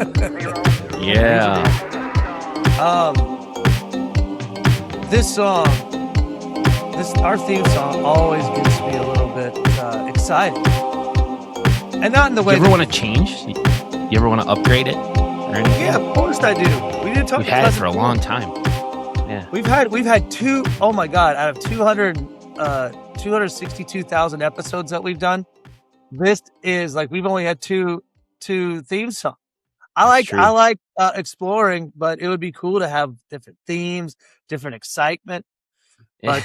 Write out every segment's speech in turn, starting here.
Yeah. This song, our theme song always gets me a little bit excited. And not in the way. You ever want to change? You ever want to upgrade it or anything? Yeah, of course I do. We've had it for a long time. Yeah. We've had two, oh my God, out of 262,000 episodes that we've done, this is like, we've only had two theme songs. I like exploring, but it would be cool to have different themes, different excitement. But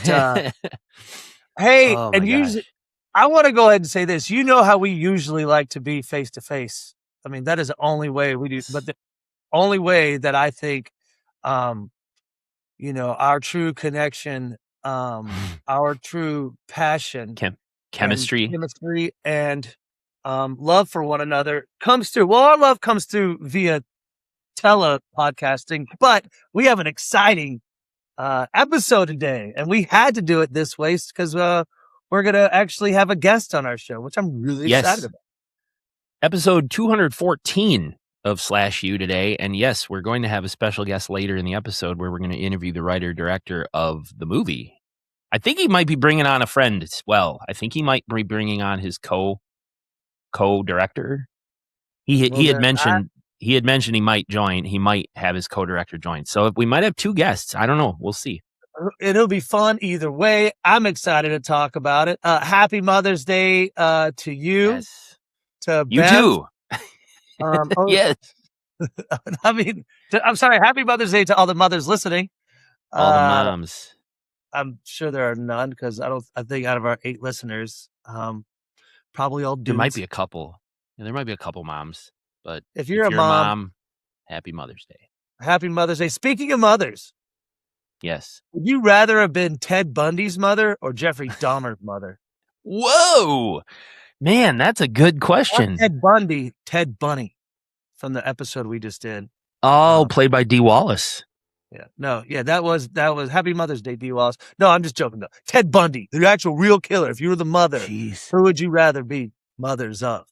hey, Oh and usually, I want to go ahead and say this. You know how we usually like to be face to face. I mean, that is the only way we do. But the only way that I think, our true connection, our true passion, chemistry, and love for one another comes through. Well, our love comes through via podcasting, but we have an exciting episode today, and we had to do it this way because we're gonna actually have a guest on our show, which I'm really excited about. Episode 214 of SlashU today, and yes, we're going to have a special guest later in the episode where we're going to interview the writer-director of the movie. I think he might be bringing on a friend as well. I think he might be bringing on his co-director. He had mentioned he might join. He might have his co-director join. So we might have two guests. I don't know. We'll see. It'll be fun either way. I'm excited to talk about it. Happy Mother's Day to you. Yes. To you Bev. too. Yes. I mean, I'm sorry. Happy Mother's Day to all the mothers listening. All the moms. I'm sure there are none because I think out of our 8 listeners, probably all dudes. There might be a couple. Yeah, there might be a couple moms. But if you're a mom, happy Mother's Day. Happy Mother's Day. Speaking of mothers. Yes. Would you rather have been Ted Bundy's mother or Jeffrey Dahmer's mother? Whoa. Man, that's a good question. Not Ted Bundy, Ted Bunny from the episode we just did. Oh, played by Dee Wallace. Yeah. No, yeah, that was Happy Mother's Day, Dee Wallace. No, I'm just joking though. Ted Bundy, the actual real killer. If you were the mother, who would you rather be mothers of?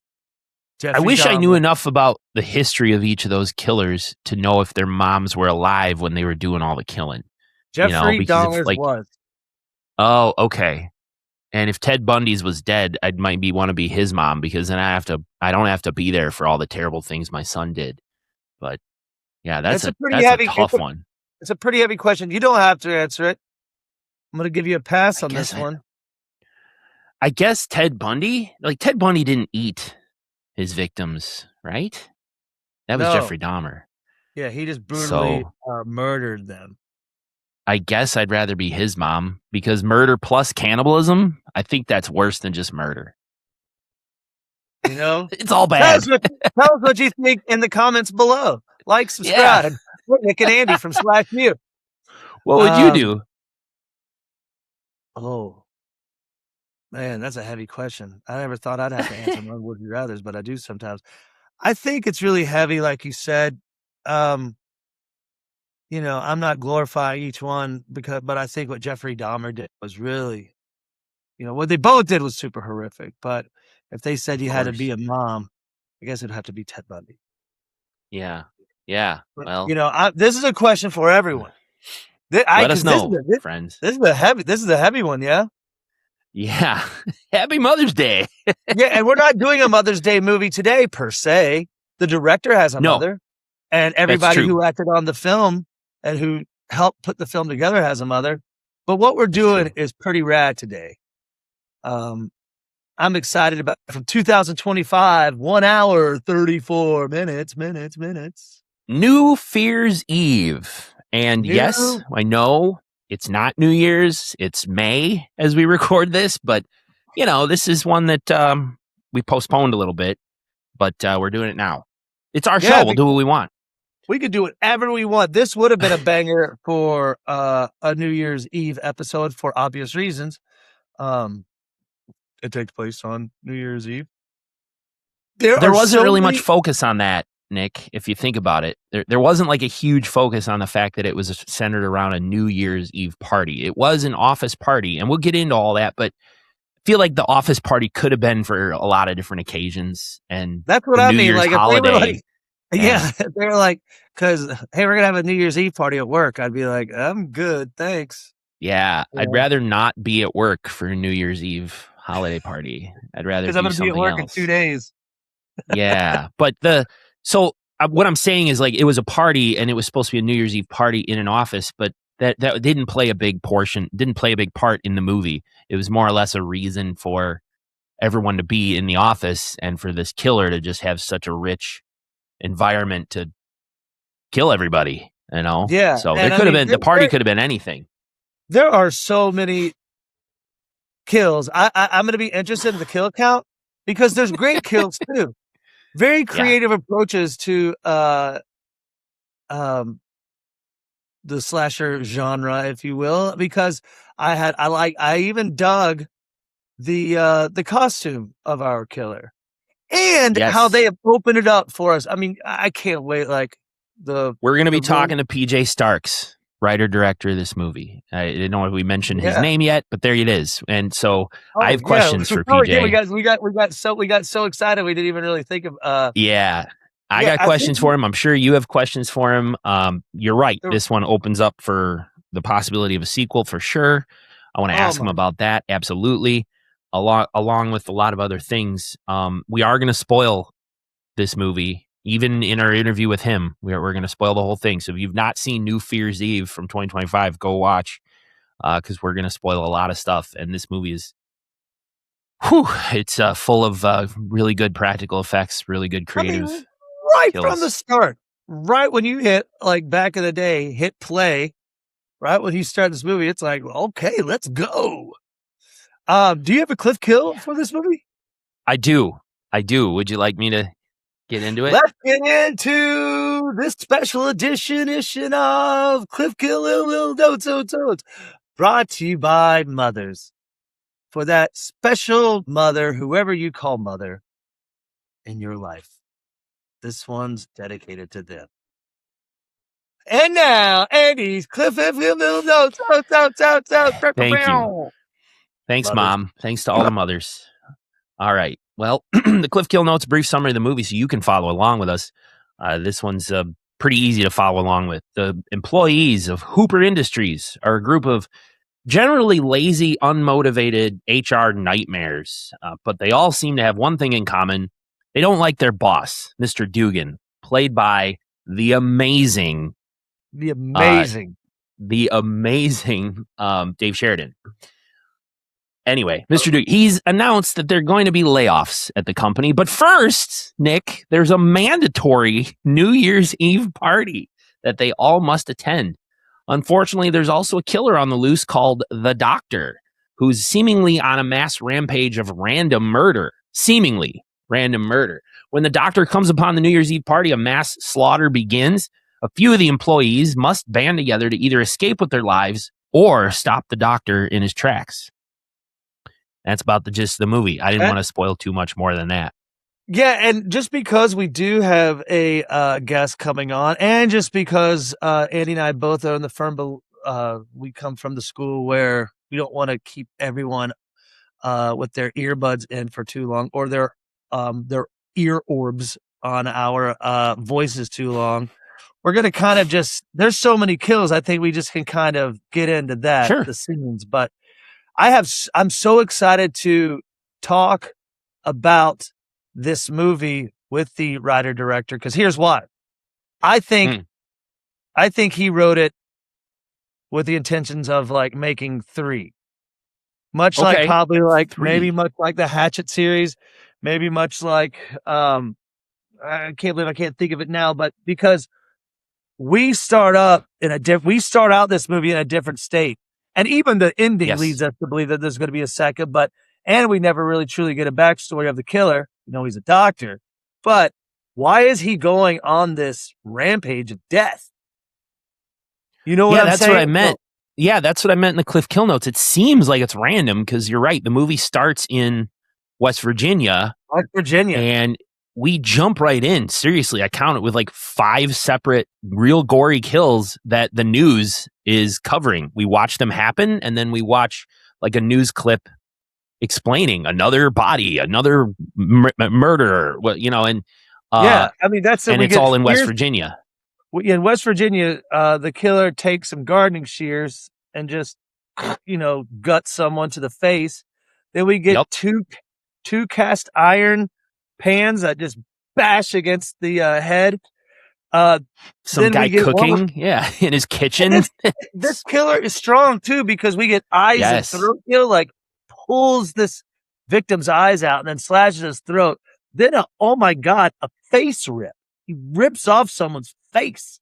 Jeffrey I wish Dahmer. I knew enough about the history of each of those killers to know if their moms were alive when they were doing all the killing. Jeffrey Dahmer's was. Oh, okay. And if Ted Bundy's was dead, I might want to be his mom because then I don't have to be there for all the terrible things my son did. But yeah, that's a tough one. It's a pretty heavy question. You don't have to answer it. I'm going to give you a pass on this one. I guess Ted Bundy? Like Ted Bundy didn't eat his victims, right? That was Jeffrey Dahmer. Yeah, he just brutally murdered them. I guess I'd rather be his mom because murder plus cannibalism, I think that's worse than just murder. You know? It's all bad. Tell us what you think in the comments below. Like, subscribe. Yeah. We're Nick and Andy from SlashU. What would you do? Oh, man, that's a heavy question. I never thought I'd have to answer my would you rathers, but I do sometimes. I think it's really heavy, like you said. I'm not glorifying each one but I think what Jeffrey Dahmer did was really, what they both did was super horrific. But if they said you had to be a mom, I guess it'd have to be Ted Bundy. Yeah. Yeah. Well, this is a question for everyone. Let us know, friends. This is a heavy one. Yeah. Yeah. Happy Mother's Day. Yeah. And we're not doing a Mother's Day movie today per se. The director has a mother and everybody who acted on the film and who helped put the film together has a mother. But what we're doing is pretty rad today. I'm excited about from 2025, 1 hour, 34 minutes. New Year's Eve. And yes, I know it's not New Year's. It's May as we record this. But, this is one that we postponed a little bit. But we're doing it now. It's our show. We'll do what we want. We could do whatever we want. This would have been a banger for a New Year's Eve episode for obvious reasons. It takes place on New Year's Eve. There wasn't really much focus on that, Nick, if you think about it. There wasn't like a huge focus on the fact that it was centered around a New Year's Eve party. It was an office party, and we'll get into all that, but I feel like the office party could have been for a lot of different occasions. And that's what I mean. Like Yeah. Yeah, they're like, because hey, we're gonna have a New Year's Eve party at work. I'd be like, I'm good, thanks. Yeah. I'd Yeah, rather not be at work for a New Year's Eve holiday party. I'd rather because I'm do gonna be at something work in 2 else. days. Yeah. But what I'm saying is like it was a party and it was supposed to be a New Year's Eve party in an office, but that didn't play a big part in the movie. It was more or less a reason for everyone to be in the office and for this killer to just have such a rich environment to kill everybody, you know? Yeah, So there and I could have mean, been, the party could have been anything. there are so many kills. I'm gonna be interested in the kill count because there's great kills too. Very Yeah. creative approaches to um the slasher genre, if you will, because I even dug the costume of our killer and how they Yes. have opened it up for us. I mean, I can't wait. Like the We're going to the be room, talking to PJ Starks, writer director of this movie. I didn't know if we mentioned his yeah. name yet, but there it is. And so I Oh have yeah, questions for oh yeah. We PJ. got we got so excited we didn't even really think of. Yeah. I Yeah, got I think questions for him. I'm sure you have questions for him. You're right. the This one opens up for the possibility of a sequel for sure. I want to oh ask him my about that. Absolutely. Along with a lot of other things. We are going to spoil this movie. Even in our interview with him, we're going to spoil the whole thing. So if you've not seen New Fear's Eve from 2025, go watch because we're going to spoil a lot of stuff. And this movie is, whew, it's full of really good practical effects, really good I mean, creative right from the kills. start, right when you hit like back in the day, hit play. Right when you start this movie, it's like, okay, let's go. Do you have a cliff kill Yeah, for this movie? I do. I do. Would you like me to get into it? Let's get into this special edition of Cliff Kill Lil Dotes Oats, brought to you by mothers. For that special mother, whoever you call mother in your life, this one's dedicated to them. And now, Andy's Cliff Kill Lil Dotes Oats. Thank you. Thanks, Mothers. Mom. Thanks to all the mothers. All right. Well, the Cliff Kill Notes, brief summary of the movie, so you can follow along with us. This one's pretty easy to follow along with. The employees of Hooper Industries are a group of generally lazy, unmotivated HR nightmares, but they all seem to have one thing in common. They don't like their boss, Mr. Dugan, played by the amazing, The uh, amazing. Dave Sheridan. Anyway, Mr. Duke, he's announced that there are going to be layoffs at the company. But first, Nick, there's a mandatory New Year's Eve party that they all must attend. Unfortunately, there's also a killer on the loose called the Doctor, who's seemingly on a mass rampage of random murder. Seemingly random murder. When the Doctor comes upon the New Year's Eve party, a mass slaughter begins. A few of the employees must band together to either escape with their lives or stop the Doctor in his tracks. That's about the gist of the movie. I didn't want to spoil too much more than that. Yeah, and just because we do have a guest coming on, and just because Andy and I both are in the firm, we come from the school where we don't want to keep everyone with their earbuds in for too long, or their ear orbs on our voices too long. We're gonna kind of just there's so many kills. I think we just can kind of get into that Sure. the scenes, but I'm so excited to talk about this movie with the writer director because here's why. I think Mm. I think he wrote it with the intentions of like making 3. Much like Okay. probably like maybe 3. much like the Hatchet series, maybe much like I can't believe I can't think of it now, but because we start out this movie in a different state. And even the ending leads Yes. us to believe that there's going to be a second, and we never really truly get a backstory of the killer. You know, he's a doctor, but why is he going on this rampage of death? You know what Yeah, I'm that's what I saying? meant. Yeah, that's what I meant in the Cliff Kill Notes. It seems like it's random because you're right. The movie starts in West Virginia West Virginia. and we jump right in. Seriously, I count it with like 5 separate real gory kills that the news is covering. We watch them happen and then we watch like a news clip explaining another body, another murderer, and Yeah, I mean that's it. And We it's get all in West shears. Virginia. In West Virginia, the killer takes some gardening shears and just gut someone to the face. Then we get Yep. two cast iron pans that just bash against the head. Some Then we guy get one with, cooking, yeah, in his and kitchen. this killer is strong too because we get eyes and Yes. throat kill, like pulls this victim's eyes out and then slashes his throat. Then, oh my God, a face rip. He rips off someone's face.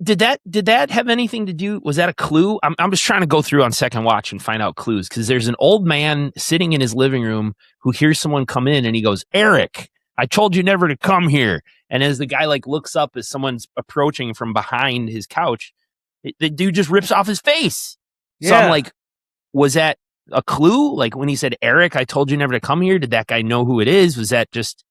Did that have anything to do? Was that a clue? I'm just trying to go through on second watch and find out clues because there's an old man sitting in his living room who hears someone come in and he goes, "Eric, I told you never to come here." And as the guy like looks up as someone's approaching from behind his couch, the dude just rips off his face. So I'm like, was that a clue? Like when he said, "Eric, I told you never to come here," did that guy know who it is? Was that just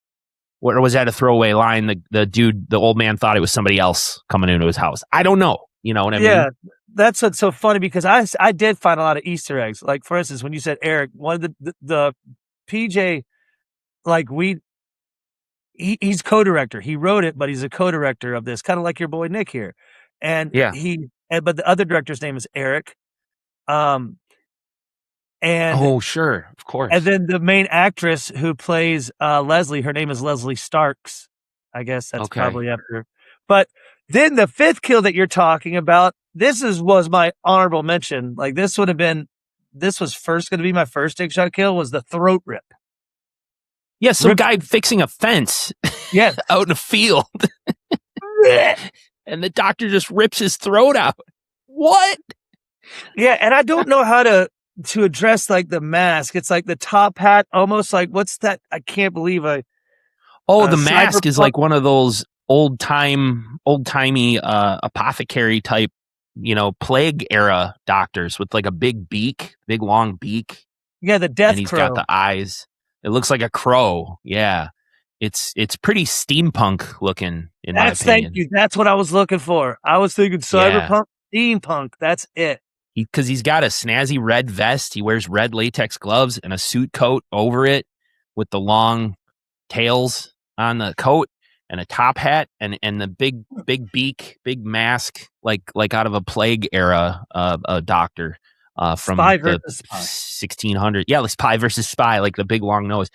or was that a throwaway line? The old man thought it was somebody else coming into his house. I don't know. You know what I mean? Yeah, that's what's so funny because I did find a lot of Easter eggs. Like for instance, when you said Eric, one of the PJ, like he's co-director. He wrote it, but he's a co-director of this, kind of like your boy Nick here. And Yeah. but the other director's name is Eric. And oh, sure, of course. And then the main actress who plays Leslie, her name is Leslie Starks. I guess that's probably after. But then the fifth kill that you're talking about, was my honorable mention. Like this was first going to be my first take shot kill was the throat rip. Yeah, some guy fixing a fence. Yeah, out in a field. And the doctor just rips his throat out. What? Yeah, and I don't know how to address like the mask. It's like the top hat, almost like what's that? I can't believe the mask is like one of those old timey apothecary type, plague era doctors with like a big long beak. Yeah, the death and he's crow. Got the eyes. It looks like a crow. Yeah. It's pretty steampunk looking in my opinion. Thank you. That's what I was looking for. I was thinking cyberpunk, steampunk. That's it. Because he's got a snazzy red vest. He wears red latex gloves and a suit coat over it with the long tails on the coat and a top hat and the big beak, big mask, like out of a plague era a doctor from Spy the 1600. Yeah, like Spy versus Spy, like the big long nose.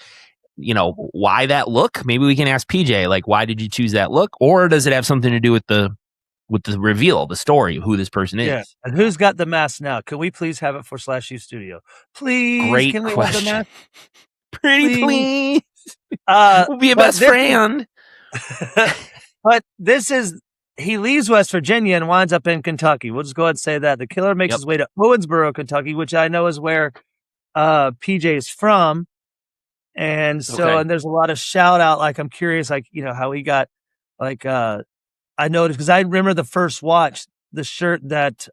Why that look? Maybe we can ask PJ, like, why did you choose that look? Or does it have something to do with the reveal, the story of who this person is? Yeah. And who's got the mask now? Can we please have it for SlashU Studio? Please. Great can we question. Have the mask? Pretty please. We'll be a best friend. But he leaves West Virginia and winds up in Kentucky. We'll just go ahead and say that. The killer makes his way to Owensboro, Kentucky, which I know is where PJ is from. And so, and there's a lot of shout out. Like, I'm curious, like, how he got, like, I noticed because I remember the first watch, the shirt that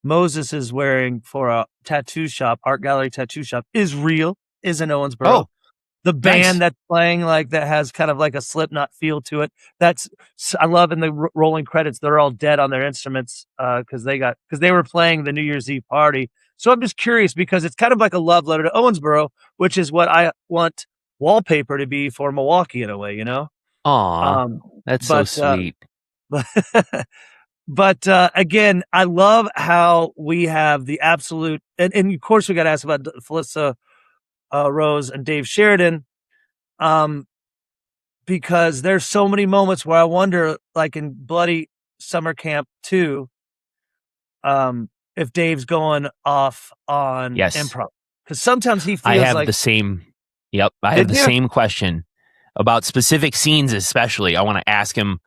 Moses is wearing for a tattoo shop, art gallery tattoo shop, is real, is in Owensboro. Oh, the band that's playing, like, that has kind of like a Slipknot feel to it. I love in the rolling credits, they're all dead on their instruments because they were playing the New Year's Eve party. So I'm just curious because it's kind of like a love letter to Owensboro, which is what I want wallpaper to be for Milwaukee in a way, Aw, that's so sweet. But again, I love how we have the absolute, and of course we got to ask about Felissa Rose and Dave Sheridan, because there's so many moments where I wonder, like in Bloody Summer Camp 2, if Dave's going off on improv, because sometimes he feels I have like the same. Yep, I have the same question about specific scenes, especially. I want to ask him: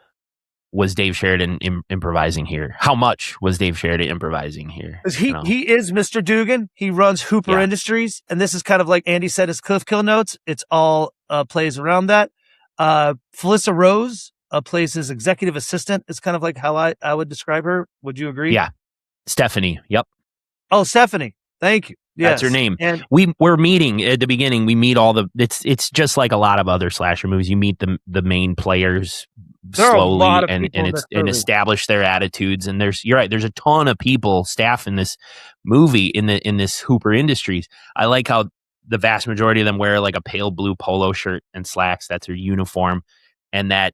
was Dave Sheridan improvising here? How much was Dave Sheridan improvising here? Because he is Mr. Dugan. He runs Hooper Industries, and this is kind of like Andy said his Cliff Kill notes. It's all plays around that. Felissa Rose plays his executive assistant. It's kind of like how I would describe her. Would you agree? Yeah. Stephanie. Yep. Oh, Stephanie. Thank you. Yes. That's her name. And we're meeting at the beginning. We meet all it's just like a lot of other slasher movies. You meet the main players slowly and establish their attitudes. And you're right. There's a ton of staff in this movie in this Hooper Industries. I like how the vast majority of them wear like a pale blue polo shirt and slacks. That's their uniform. and that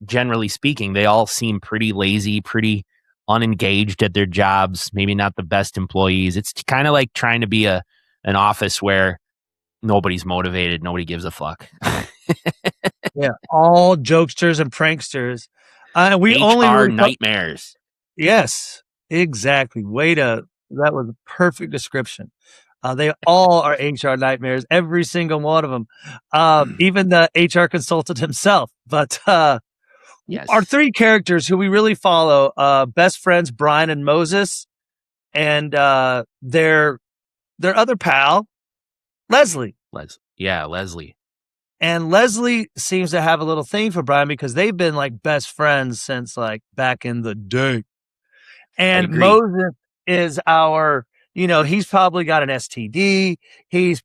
generally speaking, they all seem pretty lazy, pretty unengaged at their jobs, maybe not the best employees. It's kind of like trying to be an office where nobody's motivated, nobody gives a fuck. Yeah, all jokesters and pranksters. We only HR really nightmares. Yes, exactly. That was a perfect description. They all are HR nightmares, every single one of them. Even the HR consultant himself. But our Yes. three characters who we really follow, best friends Brian and Moses, and their other pal, Leslie. Leslie. And Leslie seems to have a little thing for Brian because they've been like best friends since like back in the day. I And agree. Moses is he's probably got an STD. He's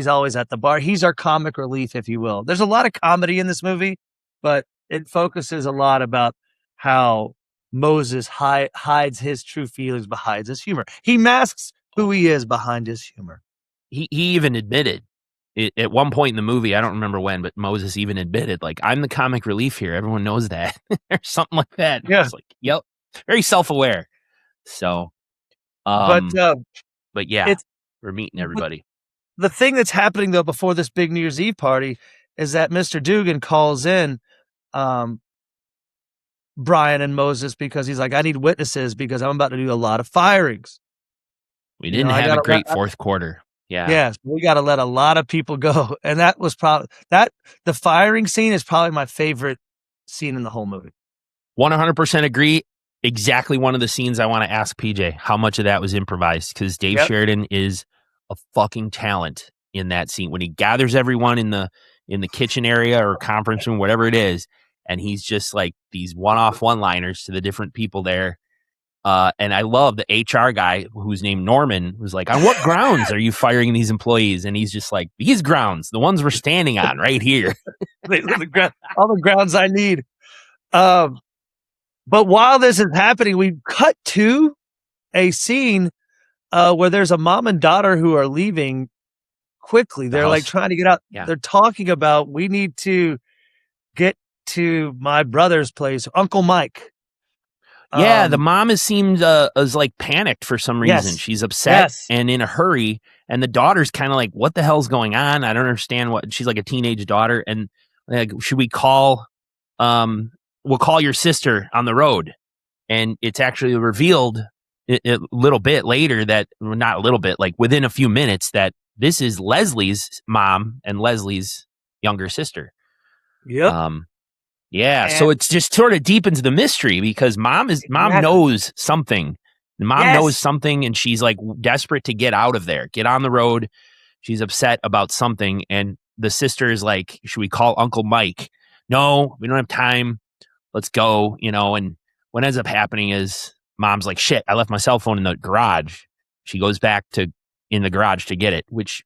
always at the bar. He's our comic relief, if you will. There's a lot of comedy in this movie, but it focuses a lot about how Moses hides his true feelings behind his humor. He masks who he is behind his humor. He even admitted at one point in the movie, I don't remember when, but Moses even admitted, like, I'm the comic relief here. Everyone knows that. or something like that. Yeah. It's like, yep. Very self-aware. So, But yeah, we're meeting everybody. The thing that's happening though before this big New Year's Eve party is that Mr. Dugan calls in Brian and Moses because he's like, I need witnesses because I'm about to do a lot of firings. We didn't have a great fourth quarter. Yeah. Yes, we got to let a lot of people go. And that was probably the firing scene is probably my favorite scene in the whole movie. 100% agree. Exactly one of the scenes I want to ask PJ how much of that was improvised, because Dave Sheridan is a fucking talent in that scene when he gathers everyone in the kitchen area or conference room, whatever it is, and he's just like these one-off one-liners to the different people there. And I love the HR guy who's named Norman, who's like, on what grounds are you firing these employees? And he's just like, these grounds, the ones we're standing on right here. All the grounds I need. But while this is happening, we cut to a scene where there's a mom and daughter who are leaving quickly. They're like trying to get out. Yeah. They're talking about, we need to get to my brother's place, Uncle Mike. Yeah, the mom seemed as like panicked for some reason. Yes. She's upset and in a hurry, and the daughter's kind of like, "What the hell's going on? I don't understand what." She's like a teenage daughter, and like, should we call? We'll call your sister on the road, and it's actually revealed a little bit later that, not a little bit, like within a few minutes, that this is Leslie's mom and Leslie's younger sister. Yep. Yeah, so it's just sort of deepens the mystery because mom knows something. Mom knows something, and she's like desperate to get out of there, get on the road. She's upset about something, and the sister is like, should we call Uncle Mike? No, we don't have time. Let's go, and what ends up happening is mom's like, shit, I left my cell phone in the garage. She goes back in the garage to get it, which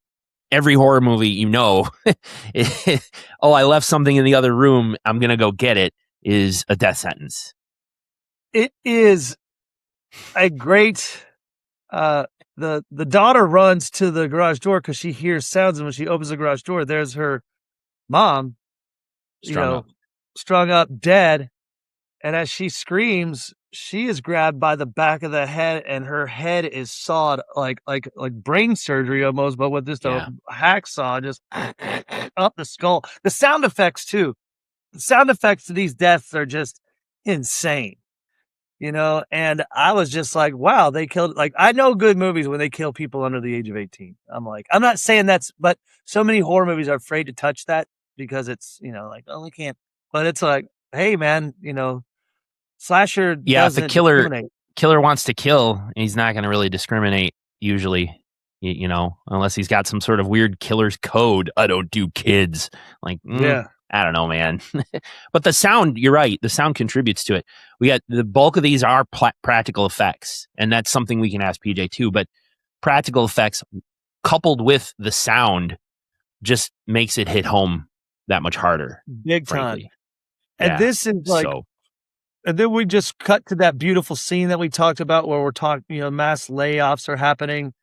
every horror movie, oh, I left something in the other room, I'm going to go get it, is a death sentence. It is a great, the daughter runs to the garage door because she hears sounds, and when she opens the garage door, there's her mom, strung up, dead. And as she screams, she is grabbed by the back of the head, and her head is sawed like brain surgery almost, but with just a hacksaw just up the skull. The sound effects too. The sound effects to these deaths are just insane, and I was just like, wow, they killed, like, I know good movies when they kill people under the age of 18. I'm like, I'm not saying but so many horror movies are afraid to touch that because it's, like, oh, we can't, but it's like, hey man, slasher doesn't if the killer wants to kill, he's not going to really discriminate usually, unless he's got some sort of weird killer's code. I don't do kids. Like, I don't know, man. But the sound, you're right. The sound contributes to it. We got the bulk of these are practical effects, and that's something we can ask PJ too. But practical effects coupled with the sound just makes it hit home that much harder. Big time. And this is like, and then we just cut to that beautiful scene that we talked about where we're talking, mass layoffs are happening.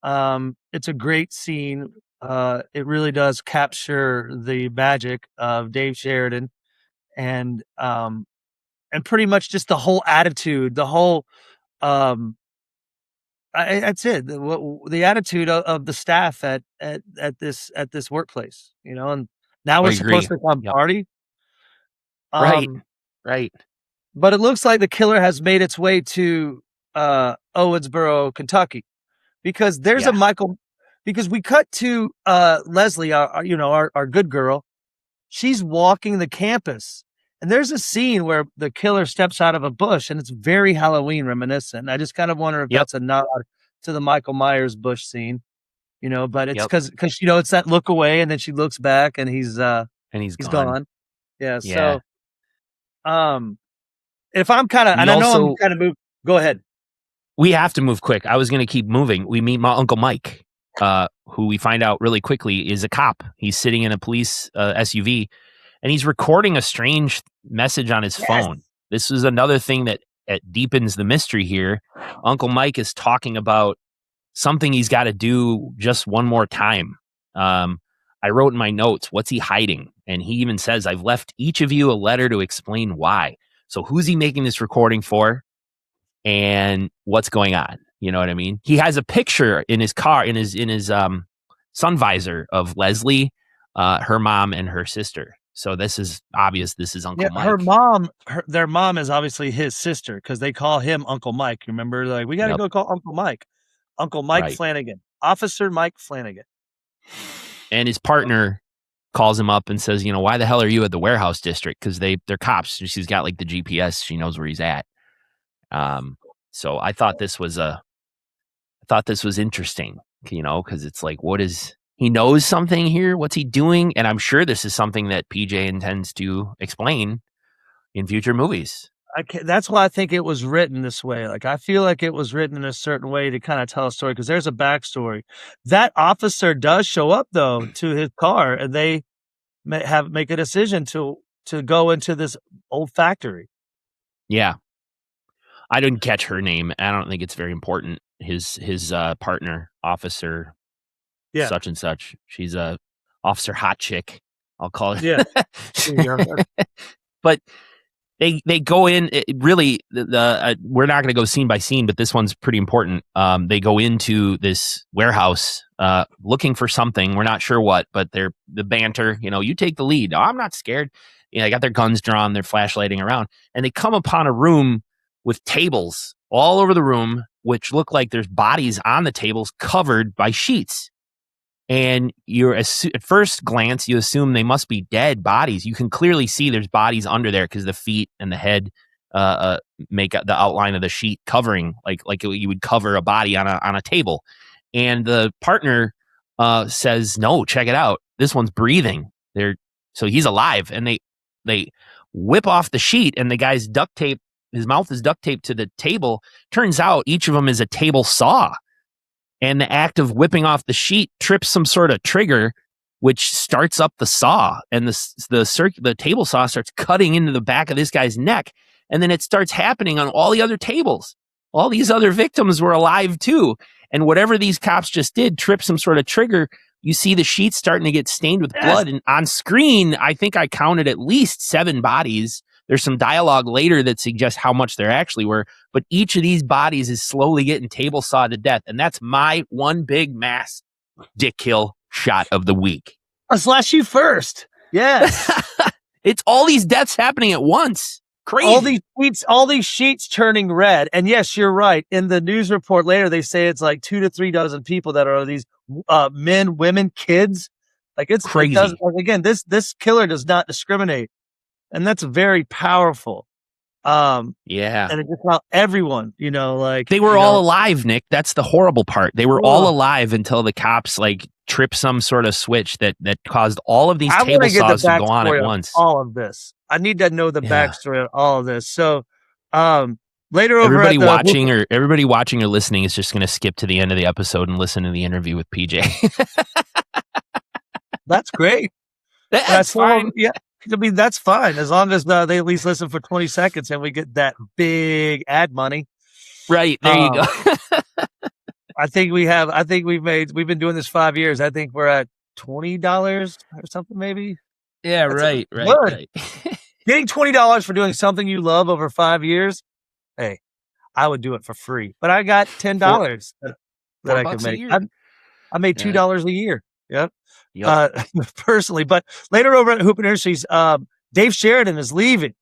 It's a great scene. It really does capture the magic of Dave Sheridan. and pretty much just the whole attitude, the whole that's it. The attitude of the staff at this workplace, and now I we're agree. supposed to come Yep. party. Right. Right. But it looks like the killer has made its way to Owensboro, Kentucky, because there's a Michael. Because we cut to Leslie, our good girl. She's walking the campus, and there's a scene where the killer steps out of a bush, and it's very Halloween reminiscent. I just kind of wonder if that's a nod to the Michael Myers bush scene, but it's because it's that look away, and then she looks back, and he's gone. Yeah. So, if I'm kind of, and I know I'm kind of moved. Go ahead. We have to move quick. I was going to keep moving. We meet my Uncle Mike, who we find out really quickly is a cop. He's sitting in a police SUV, and he's recording a strange message on his phone. This is another thing that deepens the mystery here. Uncle Mike is talking about something he's got to do just one more time. I wrote in my notes, what's he hiding? And he even says, I've left each of you a letter to explain why. So who's he making this recording for? And what's going on? You know what I mean? He has a picture in his car, in his sun visor of Leslie, her mom, and her sister. So this is obvious. This is Uncle Mike. Her mom, their mom is obviously his sister, because they call him Uncle Mike. Remember, like, we got to go call Uncle Mike. Uncle Mike Flanagan, Officer Mike Flanagan. And his partner calls him up and says, why the hell are you at the warehouse district? Because they're cops. She's got like the GPS. She knows where he's at. So I thought this was interesting, because it's like, he knows something here? What's he doing? And I'm sure this is something that PJ intends to explain in future movies. That's why I think it was written this way. Like, I feel like it was written in a certain way to kind of tell a story, because there's a backstory. That officer does show up though to his car, and they make a decision to go into this old factory. Yeah. I didn't catch her name. I don't think it's very important. His partner, Officer such and such. She's a Officer Hot Chick, I'll call it. Yeah. But they go in, really, we're not going to go scene by scene, but this one's pretty important. They go into this warehouse looking for something. We're not sure what, but they're the banter, you take the lead. Oh, I'm not scared. They got their guns drawn, they're flashlighting around, and they come upon a room with tables all over the room, which look like there's bodies on the tables covered by sheets. And at first glance, you assume they must be dead bodies. You can clearly see there's bodies under there because the feet and the head make the outline of the sheet covering, like you would cover a body on a table. And the partner says, "No, check it out. This one's breathing. So he's alive." And they whip off the sheet, and the guy's duct tape. His mouth is duct taped to the table. Turns out each of them is a table saw. And the act of whipping off the sheet trips some sort of trigger, which starts up the saw. And the table saw starts cutting into the back of this guy's neck. And then it starts happening on all the other tables. All these other victims were alive too. And whatever these cops just did tripped some sort of trigger. You see the sheets starting to get stained with blood. And on screen, I think I counted at least 7 bodies. There's some dialogue later that suggests how much there actually were, but each of these bodies is slowly getting table sawed to death. And that's my one big mass dick kill shot of the week. SlashU first. Yes. It's all these deaths happening at once. Crazy. All these sheets turning red. And yes, you're right. In the news report later, they say it's like 2 to 3 dozen people that are these men, women, kids. Like, it's crazy. Again, this killer does not discriminate. And that's very powerful. And it just about everyone, they were all alive, Nick. That's the horrible part. They were all alive until the cops trip some sort of switch that caused all of these table saws to go on at once. All of this. I need to know the backstory of all of this. So, later everybody watching or listening is just going to skip to the end of the episode and listen to the interview with PJ. That's great. That's fine. Yeah. I mean, that's fine, as long as they at least listen for 20 seconds and we get that big ad money. Right. There you go. we've been doing this 5 years. I think we're at $20 or something, maybe. Yeah, that's right. getting $20 for doing something you love over 5 years, hey, I would do it for free. But I got four $10 that four I could bucks a make. year. I made Yeah. $2 a year. Yep. Yep. Personally, but later over at Hoop Industries, Dave Sheridan is leaving,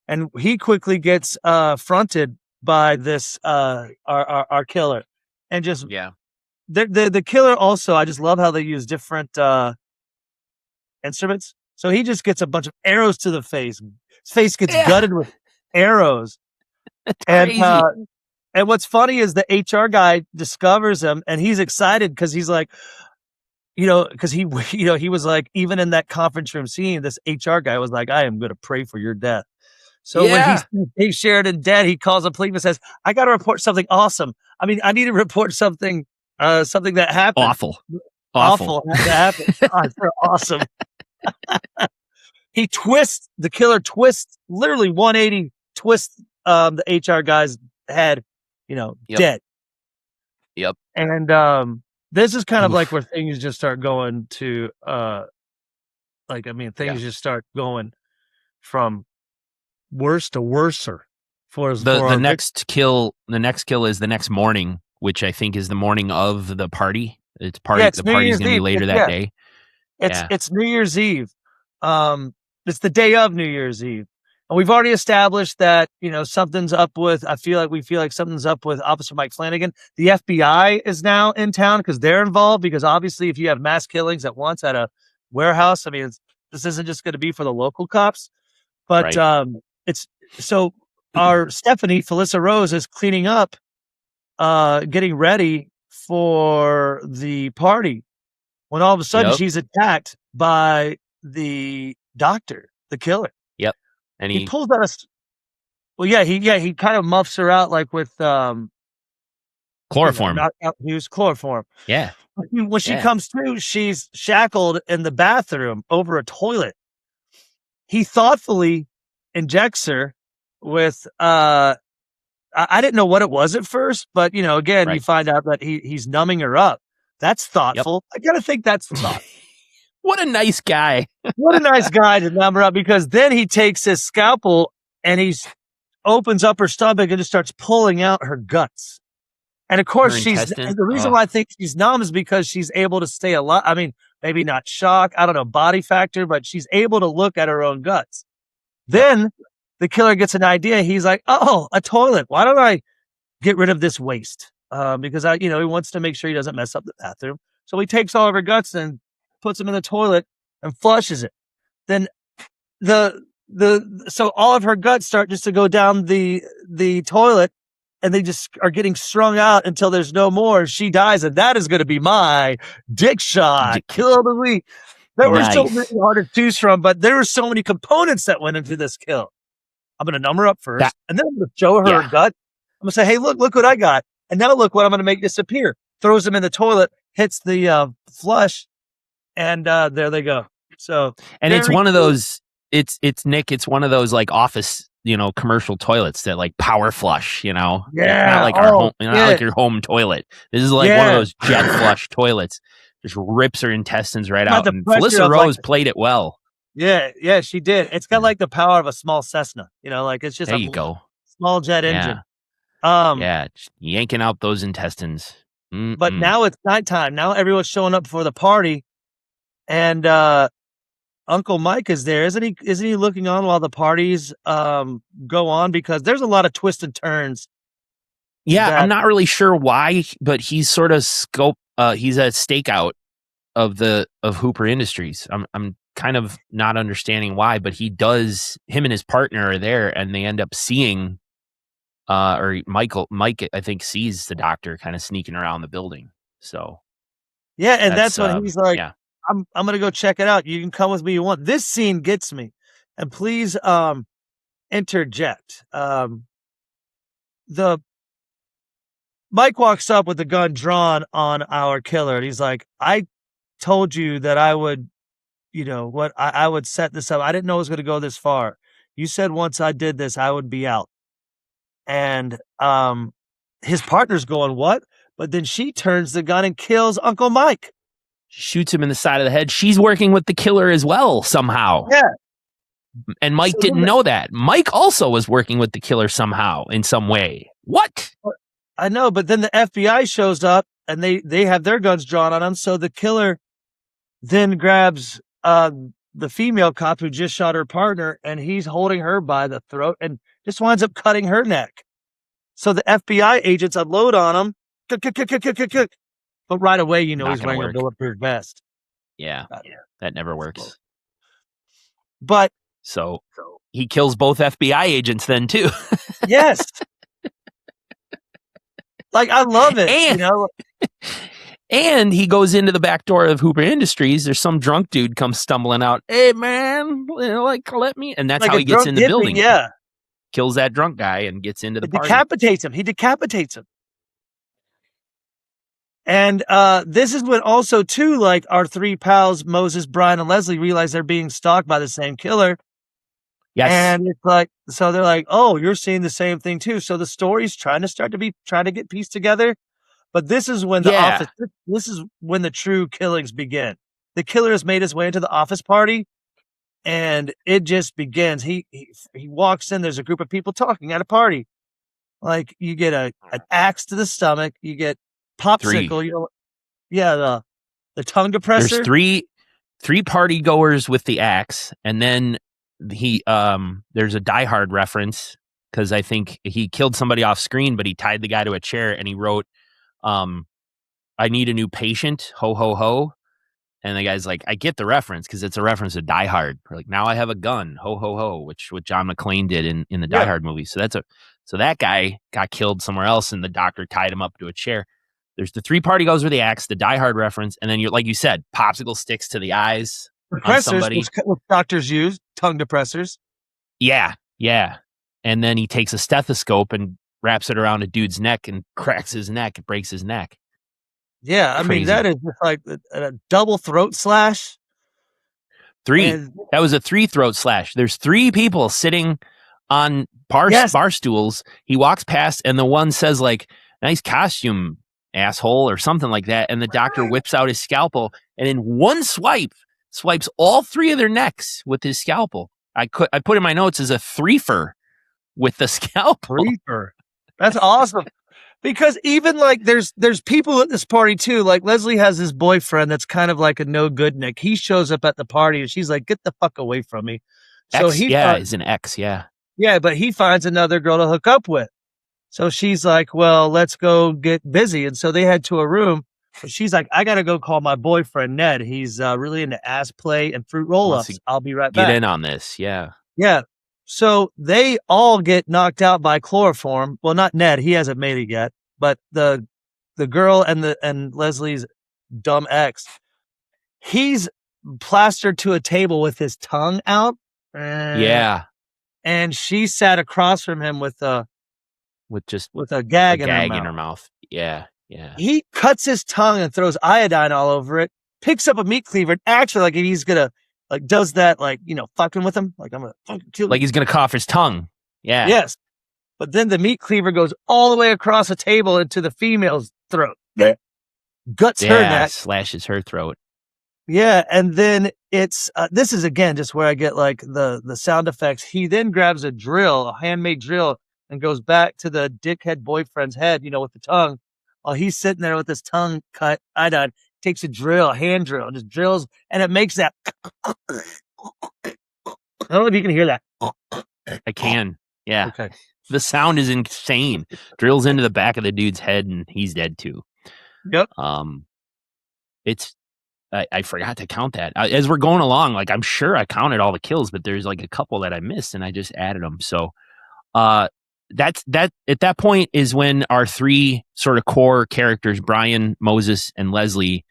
and he quickly gets fronted by this our killer, and just Yeah. the killer. Also, I just love how they use different instruments. So he just gets a bunch of arrows to the face. His face gets Yeah. gutted with arrows. That's And crazy. and what's funny is the HR guy discovers him, and he's excited because he's like, because he he was like, even in that conference room scene, this HR guy was like, I am going to pray for your death. So when he Yeah. sees Dave Sheridan dead, he calls a police and says, I got to report something awesome. I mean, I need to report something that happened. Awful. Awful that happened. Oh, it's so awesome. The killer twists, literally 180 twists the HR guy's head, Yep. dead. Yep. And this is kind of Oof. like where things just start going to things just start going from worse to worser The next kill is the next morning, which I think is the morning of the party. The party's going to be later that day. It's New Year's Eve. It's the day of New Year's Eve. And we've already established that, something's up with, we feel like something's up with Officer Mike Flanagan. The FBI is now in town because they're involved, because obviously if you have mass killings at once at a warehouse, I mean, this isn't just going to be for the local cops, but Right. it's so our Stephanie, Felissa Rose, is cleaning up, getting ready for the party, when all of a sudden she's attacked by the doctor, the killer. Yep. And he pulls out he kind of muffs her out like with chloroform. He used chloroform. Yeah. When she comes to, she's shackled in the bathroom over a toilet. He thoughtfully injects her with I didn't know what it was at first, but again, you find out that he's numbing her up. That's thoughtful. Yep. I gotta think that's thoughtful. What a nice guy. What a nice guy to numb her up, because then he takes his scalpel and he opens up her stomach and just starts pulling out her guts. And of course, the reason why I think she's numb is because she's able to stay alive. I mean, maybe not shock, I don't know, body factor, but she's able to look at her own guts. Then the killer gets an idea. He's like, oh, a toilet. Why don't I get rid of this waste? Because he wants to make sure he doesn't mess up the bathroom. So he takes all of her guts and puts them in the toilet and flushes it. Then so all of her guts start just to go down the toilet, and they just are getting strung out until there's no more. She dies, and that is going to be my dick shot. Kill of the week. There were so many hard to choose from, but there were so many components that went into this kill. I'm going to numb her up first, and then I'm going to show her her gut. I'm going to say, hey, look what I got. And now look what I'm going to make disappear. Throws them in the toilet, hits the flush, and there they go. So, and it's one of those, it's Nick, it's one of those like office, commercial toilets that like power flush, Yeah. Not like our home, not like your home toilet. This is like one of those jet flush toilets. Just rips her intestines right out. And Felissa Rose played it well. Yeah, she did. It's got like the power of a small Cessna, like it's just there you go. Small jet engine. Just yanking out those intestines. But now it's nighttime. Now everyone's showing up for the party, and Uncle Mike is there. Isn't he looking on while the parties go on? Because there's a lot of twists and turns. Yeah, I'm not really sure why, but he's sort of he's a stakeout of Hooper Industries. I'm kind of not understanding why, but him and his partner are there, and they end up seeing or Mike I think sees the doctor kind of sneaking around the building. So yeah, and that's when he's like, I'm gonna go check it out. You can come with me if you want. This scene gets me, and please interject. Mike walks up with the gun drawn on our killer, and he's like, I told you that I would, I would set this up. I didn't know it was going to go this far. You said once I did this, I would be out. And his partner's going, what? But then she turns the gun and kills Uncle Mike. Shoots him in the side of the head. She's working with the killer as well, somehow. Yeah. And Mike didn't know that. Mike also was working with the killer somehow in some way. What? I know, but then the FBI shows up and they have their guns drawn on him. So the killer then grabs the female cop who just shot her partner, and he's holding her by the throat and just winds up cutting her neck. So the FBI agents unload on him, but right away, you know, he's wearing a bulletproof vest. Yeah, that never works. But so he kills both FBI agents then too. Yes. Like, I love it, and, you know. And he goes into the back door of Hooper Industries. There's some drunk dude comes stumbling out. Hey man, like let me. And that's like how he gets in the building. Yeah. Kills that drunk guy and gets into the party. Decapitates him. He decapitates him. And this is when also too, like, our three pals, Moses, Brian, and Leslie, realize they're being stalked by the same killer. Yes. And it's like, so they're like, oh, you're seeing the same thing too. So the story's trying to get pieced together. But this is when this is when the true killings begin. The killer has made his way into the office party, and it just begins. He walks in, there's a group of people talking at a party. Like, you get an axe to the stomach, you get popsicle, you know, the tongue depressor. There's three party goers with the axe, and then there's a Die Hard reference, because I think he killed somebody off screen, but he tied the guy to a chair and he wrote, I need a new patient, ho ho ho. And the guy's like, I get the reference because it's a reference to Die Hard. Or like, now I have a gun, ho ho ho, which what John McClane did in the Die Hard movie. So that guy got killed somewhere else, and the doctor tied him up to a chair. There's the three party goes with the axe, the Die Hard reference, and then you're like you said, popsicle sticks to the eyes on somebody. Which doctors use, tongue depressors. Yeah. And then he takes a stethoscope and wraps it around a dude's neck and cracks his neck, and breaks his neck. Yeah, I mean, that is just like a double throat slash. That was a 3 throat slash. There's 3 people sitting on bar stools. He walks past, and the one says, like, nice costume, asshole, or something like that. And the doctor whips out his scalpel, and in one swipe, swipes all 3 of their necks with his scalpel. I put in my notes as a threefer with the scalpel. Threefer. That's awesome. Because even like there's people at this party too. Like, Leslie has this boyfriend that's kind of like a no good Nick. He shows up at the party and she's like, get the fuck away from me. So is an ex. Yeah. Yeah. But he finds another girl to hook up with. So she's like, well, let's go get busy. And so they head to a room. But she's like, I got to go call my boyfriend, Ned. He's really into ass play and fruit roll-ups. I'll be right back. Get in on this. Yeah. Yeah. So they all get knocked out by chloroform. Well, not Ned. He hasn't made it yet. But the girl and Leslie's dumb ex, he's plastered to a table with his tongue out. Yeah. And she sat across from him with a gag in her mouth. Yeah. He cuts his tongue and throws iodine all over it, picks up a meat cleaver, and actually, like, he's gonna, like, does that, like, you know, fucking with him. Like, I'm gonna fucking kill him. Like he's gonna cough his tongue. Yeah. Yes. But then the meat cleaver goes all the way across the table into the female's throat. Guts her neck. Slashes her throat. Yeah. And then it's, this is again, just where I get like the sound effects. He then grabs a drill, a handmade drill, and goes back to the dickhead boyfriend's head, you know, with the tongue. While he's sitting there with his tongue cut, iodine, takes a drill, a hand drill, and just drills, and it makes that. I don't know if you can hear that. I can. Yeah. Okay. The sound is insane. Drills into the back of the dude's head, and he's dead too. Yep. I forgot to count that as we're going along. Like, I'm sure I counted all the kills, but there's like a couple that I missed, and I just added them. So, that's at that point is when our 3 sort of core characters, Brian, Moses, and Leslie,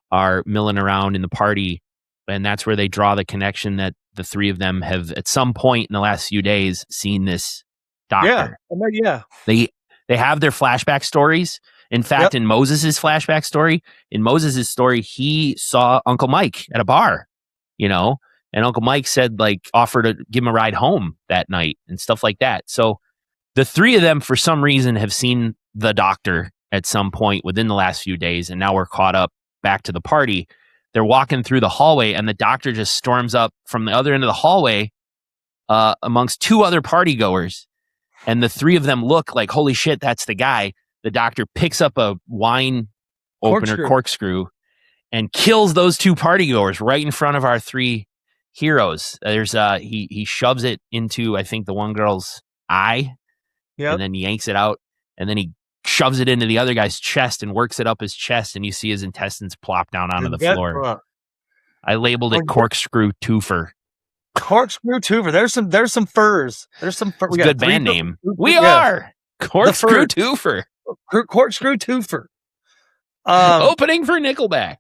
are milling around in the party, and that's where they draw the connection that the 3 of them have at some point in the last few days seen this doctor. Yeah. They have their flashback stories. In fact, in Moses's flashback story, he saw Uncle Mike at a bar, you know, and Uncle Mike said, like, offered to give him a ride home that night and stuff like that. So the 3 of them, for some reason, have seen the doctor at some point within the last few days, and now we're caught up back to the party. They're walking through the hallway, and the doctor just storms up from the other end of the hallway amongst two other party goers, and the three of them look like, holy shit, that's the guy. The doctor picks up a wine opener corkscrew and kills those two party goers right in front of our three heroes. There's he shoves it into, I think, the one girl's eye, and then he yanks it out, and then he shoves it into the other guy's chest and works it up his chest, and you see his intestines plop down onto the floor. I labeled it corkscrew twofer. Corkscrew twofer. There's some furs. There's some fur. We got a good band name. We are corkscrew twofer. Corkscrew twofer. Opening for Nickelback.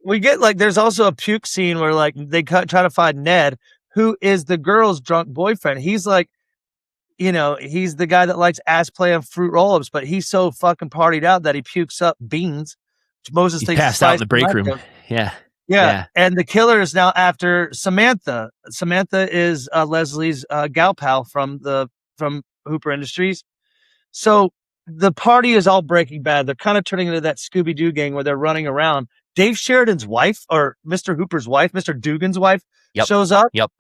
We get like, there's also a puke scene where like they try to find Ned, who is the girl's drunk boyfriend. He's like, you know, he's the guy that likes ass play on fruit roll-ups, but he's so fucking partied out that he pukes up beans, which Moses thinks passed out in the break room. Yeah. And the killer is now after Samantha. Samantha is Leslie's gal pal from Hooper Industries. So the party is all Breaking Bad. They're kind of turning into that Scooby-Doo gang where they're running around. Dave Sheridan's wife, or Mr. Hooper's wife, Mr. Dugan's wife, shows up. Yep.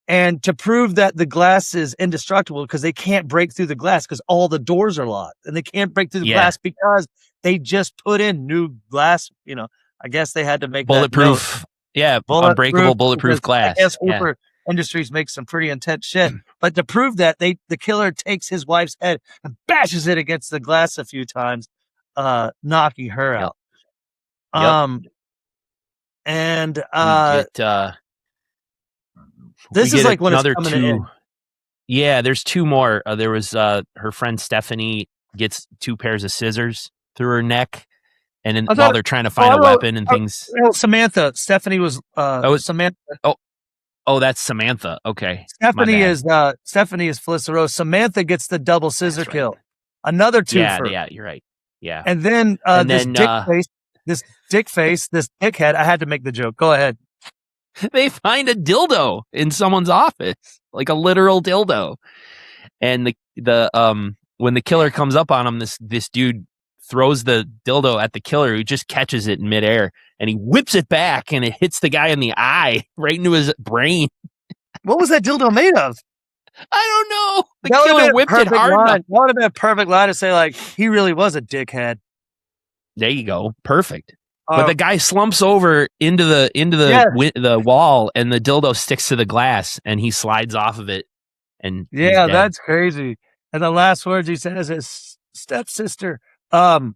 And to prove that the glass is indestructible, because they can't break through the glass because all the doors are locked, and they can't break through the glass because they just put in new glass. You know, I guess they had to make bulletproof. Unbreakable bulletproof glass. I guess Hooper Industries makes some pretty intense shit. But to prove that, the killer takes his wife's head and bashes it against the glass a few times, knocking her out. And this is like when it's coming in. Yeah, there's two more. There was her friend Stephanie gets two pairs of scissors through her neck, and then while they're trying to find a weapon and things. Samantha. Stephanie was Samantha. Oh, that's Samantha. Okay. Stephanie is Felissa Rose. Samantha gets the double scissor kill. Another twofer. Yeah, you're right. Yeah. And then this dickhead. I had to make the joke. Go ahead. They find a dildo in someone's office, like a literal dildo. And when the killer comes up on him, this dude throws the dildo at the killer, who just catches it in midair, and he whips it back, and it hits the guy in the eye, right into his brain. What was that dildo made of? I don't know. The killer whipped it hard. That would have been a perfect line to say, like, he really was a dickhead. There you go. Perfect. But the guy slumps over into the wall, and the dildo sticks to the glass, and he slides off of it. And that's crazy. And the last words he says is stepsister. Right.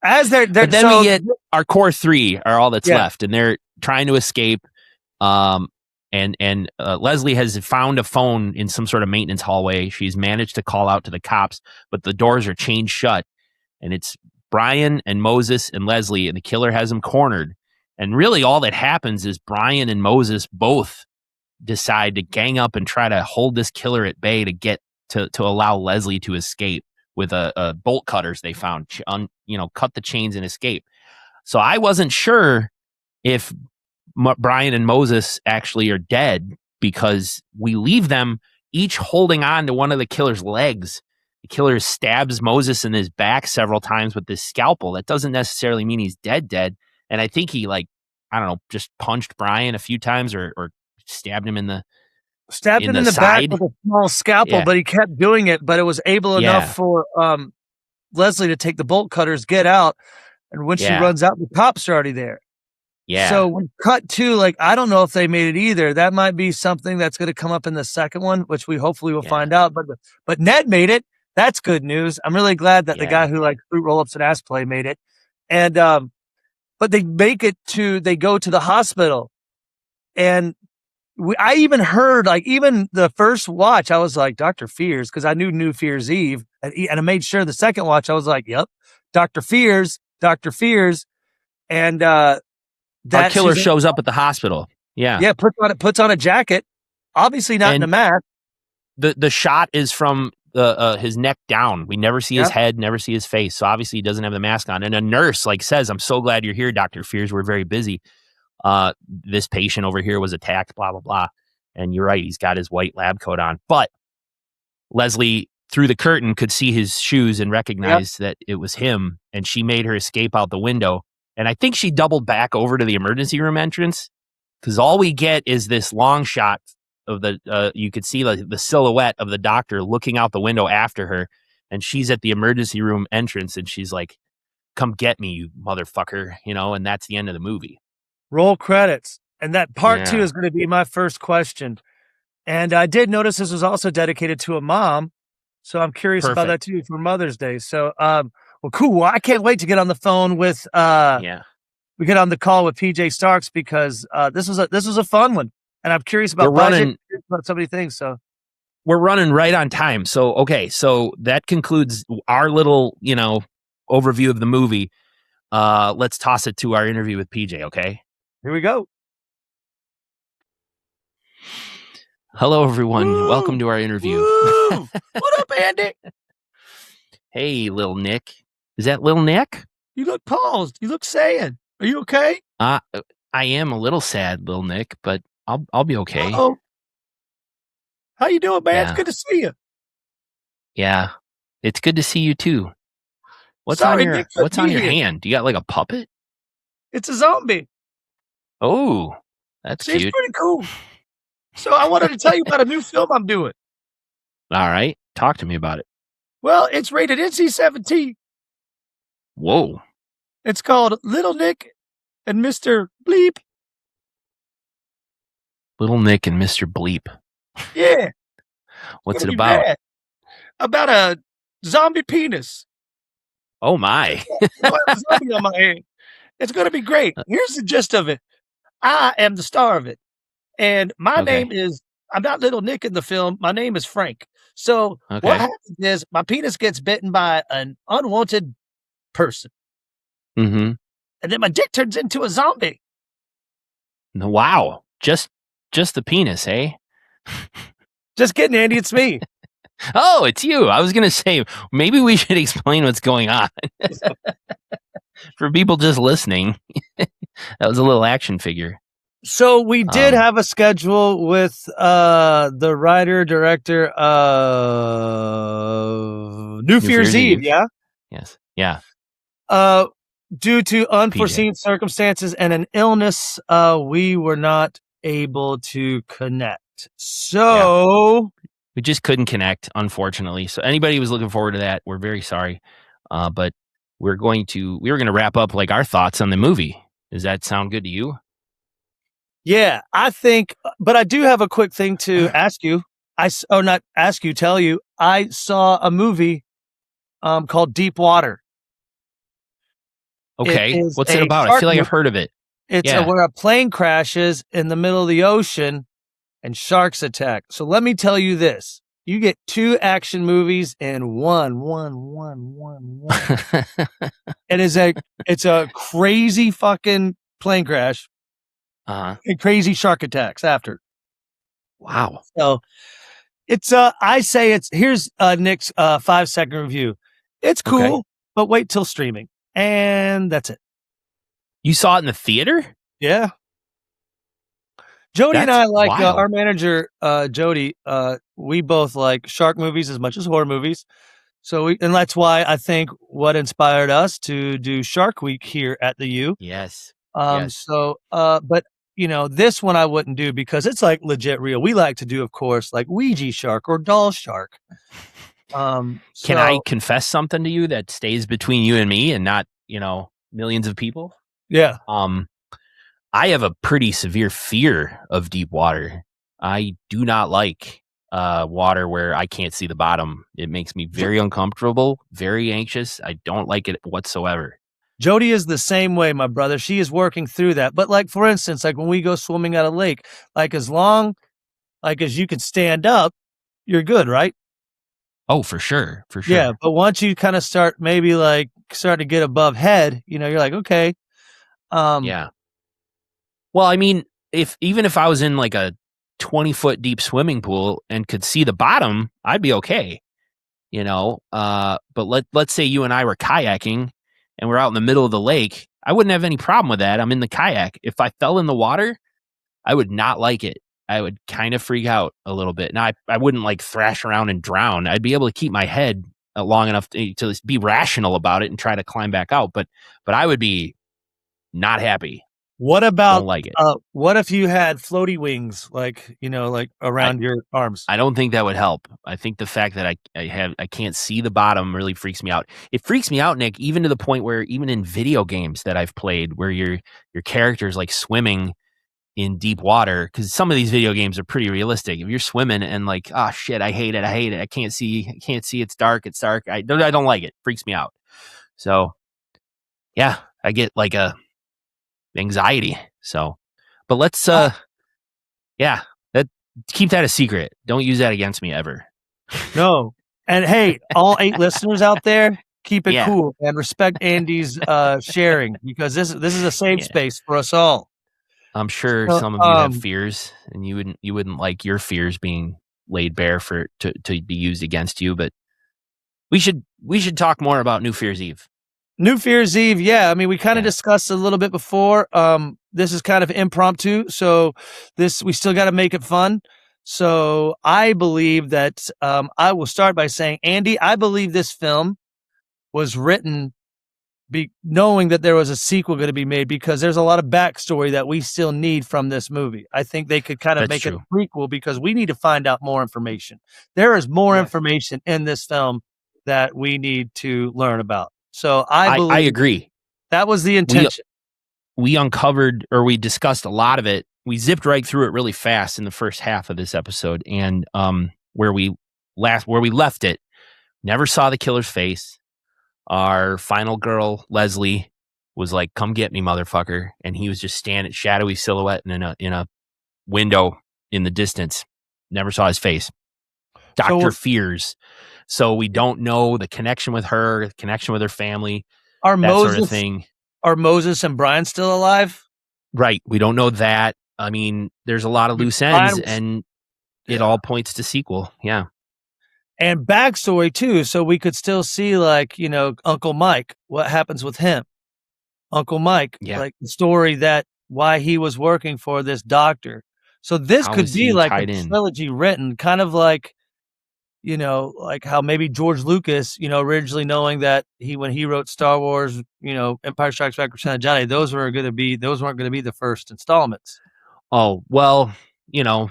As they're but then we get our core three are all that's left, and they're trying to escape. And Leslie has found a phone in some sort of maintenance hallway. She's managed to call out to the cops, but the doors are chained shut, and it's Brian and Moses and Leslie, and the killer has them cornered. And really all that happens is Brian and Moses both decide to gang up and try to hold this killer at bay to get to allow Leslie to escape with a bolt cutters they found, cut the chains and escape. So I wasn't sure if Brian and Moses actually are dead, because we leave them each holding on to one of the killer's legs. The killer stabs Moses in his back several times with this scalpel. That doesn't necessarily mean he's dead. And I think he, just punched Brian a few times or stabbed him in the back with a small scalpel, but he kept doing it. But it was able enough for Leslie to take the bolt cutters, get out, and when she runs out, the cops are already there. Yeah. So when cut to, I don't know if they made it either. That might be something that's going to come up in the second one, which we hopefully will find out. But Ned made it. That's good news. I'm really glad that the guy who likes fruit roll-ups and ass play made it. And but they they go to the hospital, and I even heard, even the first watch, I was like, Dr. Fears, because I knew New Fear's Eve, and I made sure the second watch, I was like, yep, Dr. Fears, and our killer shows up at the hospital. Yeah, puts on a jacket, obviously not in a mask. The shot is from his neck down. We never see his head, never see his face. So obviously he doesn't have the mask on. And a nurse says, "I'm so glad you're here, Dr. Fears. We're very busy. This patient over here was attacked, blah, blah, blah." And you're right. He's got his white lab coat on. But Leslie, through the curtain, could see his shoes and recognized that it was him. And she made her escape out the window. And I think she doubled back over to the emergency room entrance. because all we get is this long shot of the you could see the silhouette of the doctor looking out the window after her, and she's at the emergency room entrance, and she's like, "Come get me, you motherfucker," and that's the end of the movie. Roll credits. And that part 2 Yeah. is going to be my first question. And I did notice this was also dedicated to a mom. So I'm curious about that too for Mother's Day. So, well, cool. Well, I can't wait to get on the phone with, Yeah. we get on the call with PJ Starks because this was a fun one. And I'm curious about budget, about so many things. So we're running right on time. So, okay. So that concludes our little, overview of the movie. Let's toss it to our interview with PJ. Okay. Here we go. Hello, everyone. Woo! Welcome to our interview. What up, Andy? Hey, Lil Nick. Is that Lil Nick? You look paused. You look sad. Are you okay? I am a little sad, Lil Nick, but I'll be okay. Uh-oh. How you doing, man? Yeah. It's good to see you. Yeah, it's good to see you too. What's on your hand? Do you got like a puppet? It's a zombie. Oh, that's cute. It's pretty cool. So I wanted to tell you about a new film I'm doing. All right. Talk to me about it. Well, it's rated NC-17. Whoa. It's called Little Nick and Mr. Bleep. Little Nick and Mr. Bleep. Yeah. What's it about? Bad. About a zombie penis. Oh, my. I have a zombie on my hand. It's going to be great. Here's the gist of it. I am the star of it. And my name is, I'm not Little Nick in the film. My name is Frank. So what happens is my penis gets bitten by an unwanted person. Mm-hmm. And then my dick turns into a zombie. Wow. Just the penis, eh? Just kidding, Andy. It's me. Oh, it's you. I was going to say, maybe we should explain what's going on. For people just listening, that was a little action figure. So we did have a schedule with the writer director of New Fear's Eve, yeah? Yes. Yeah. Due to unforeseen circumstances and an illness, we were not able to connect. So we just couldn't connect, unfortunately. So anybody who was looking forward to that, we're very sorry. But we were going to wrap up like our thoughts on the movie. Does that sound good to you? Yeah, I think, but I do have a quick thing to ask you. Tell you. I saw a movie called Deep Water. Okay, what's it about? I feel like I've heard of it. It's where a plane crashes in the middle of the ocean and sharks attack. So let me tell you this. You get 2 action movies in one. It's a crazy fucking plane crash. And crazy shark attacks after. Wow. So it's here's Nick's 5-second review. It's cool, but wait till streaming. And that's it. You saw it in the theater? Yeah. Jody and I like our manager, Jody. We both like shark movies as much as horror movies. So and that's why I think what inspired us to do Shark Week here at the U. Yes. So, but this one I wouldn't do because it's like legit real. We like to do, of course, like Ouija shark or doll shark. Can I confess something to you that stays between you and me and not, millions of people? Yeah. I have a pretty severe fear of deep water. I do not like water where I can't see the bottom. It makes me very uncomfortable, very anxious. I don't like it whatsoever. Jody is the same way, my brother. She is working through that. But like, for instance, like when we go swimming at a lake, like as long as you can stand up, you're good, right? Oh, for sure. For sure. Yeah. But once you kind of start to get above head, you're like, okay. Yeah. Well, I mean, even if I was in like a 20-foot deep swimming pool and could see the bottom, I'd be okay. But let's say you and I were kayaking and we're out in the middle of the lake, I wouldn't have any problem with that. I'm in the kayak. If I fell in the water, I would not like it. I would kind of freak out a little bit. Now, I wouldn't like thrash around and drown. I'd be able to keep my head long enough to be rational about it and try to climb back out. But I would be not happy. What about Don't like it. What if you had floaty wings, like around your arms? I don't think that would help. I think the fact that I can't see the bottom really freaks me out. It freaks me out, Nick, even to the point where even in video games that I've played, where your character is like swimming in deep water, because some of these video games are pretty realistic. If you're swimming and like, oh shit, I hate it. I can't see. It's dark. I don't like it. Freaks me out. So yeah, I get like a anxiety. So, but let's yeah, that keep that a secret. Don't use that against me ever. No. And hey, all 8 listeners out there, keep it cool and respect Andy's sharing, because this is a safe space for us all. I'm sure some of you have fears, and you wouldn't like your fears being laid bare to be used against you. But we should talk more about New Fear's Eve. New Fear's Eve, yeah. I mean, we kind of discussed a little bit before. This is kind of impromptu, so we still got to make it fun. So I believe that I will start by saying, Andy, I believe this film was written knowing that there was a sequel going to be made, because there's a lot of backstory that we still need from this movie. I think they could kind of make it a prequel, because we need to find out more information. There is more information in this film that we need to learn about. So I believe I agree. That was the intention. We uncovered, or we discussed a lot of it. We zipped right through it really fast in the first half of this episode, and where we left it, never saw the killer's face. Our final girl, Leslie, was like, "Come get me, motherfucker!" And he was just standing, shadowy silhouette in a window in the distance. Never saw his face. Dr. Fears. So we don't know the connection with her, the connection with her family, sort of thing. Are Moses and Brian still alive? Right. We don't know that. I mean, there's a lot of loose ends, and it all points to sequel. Yeah. And backstory too. So we could still see, like, Uncle Mike, what happens with him? Uncle Mike, like the story that why he was working for this doctor. So this could be like a trilogy written, kind of like, like how maybe George Lucas, originally knowing that when he wrote Star Wars, Empire Strikes Back, Return of the Jedi, those weren't going to be the first installments. Oh, well,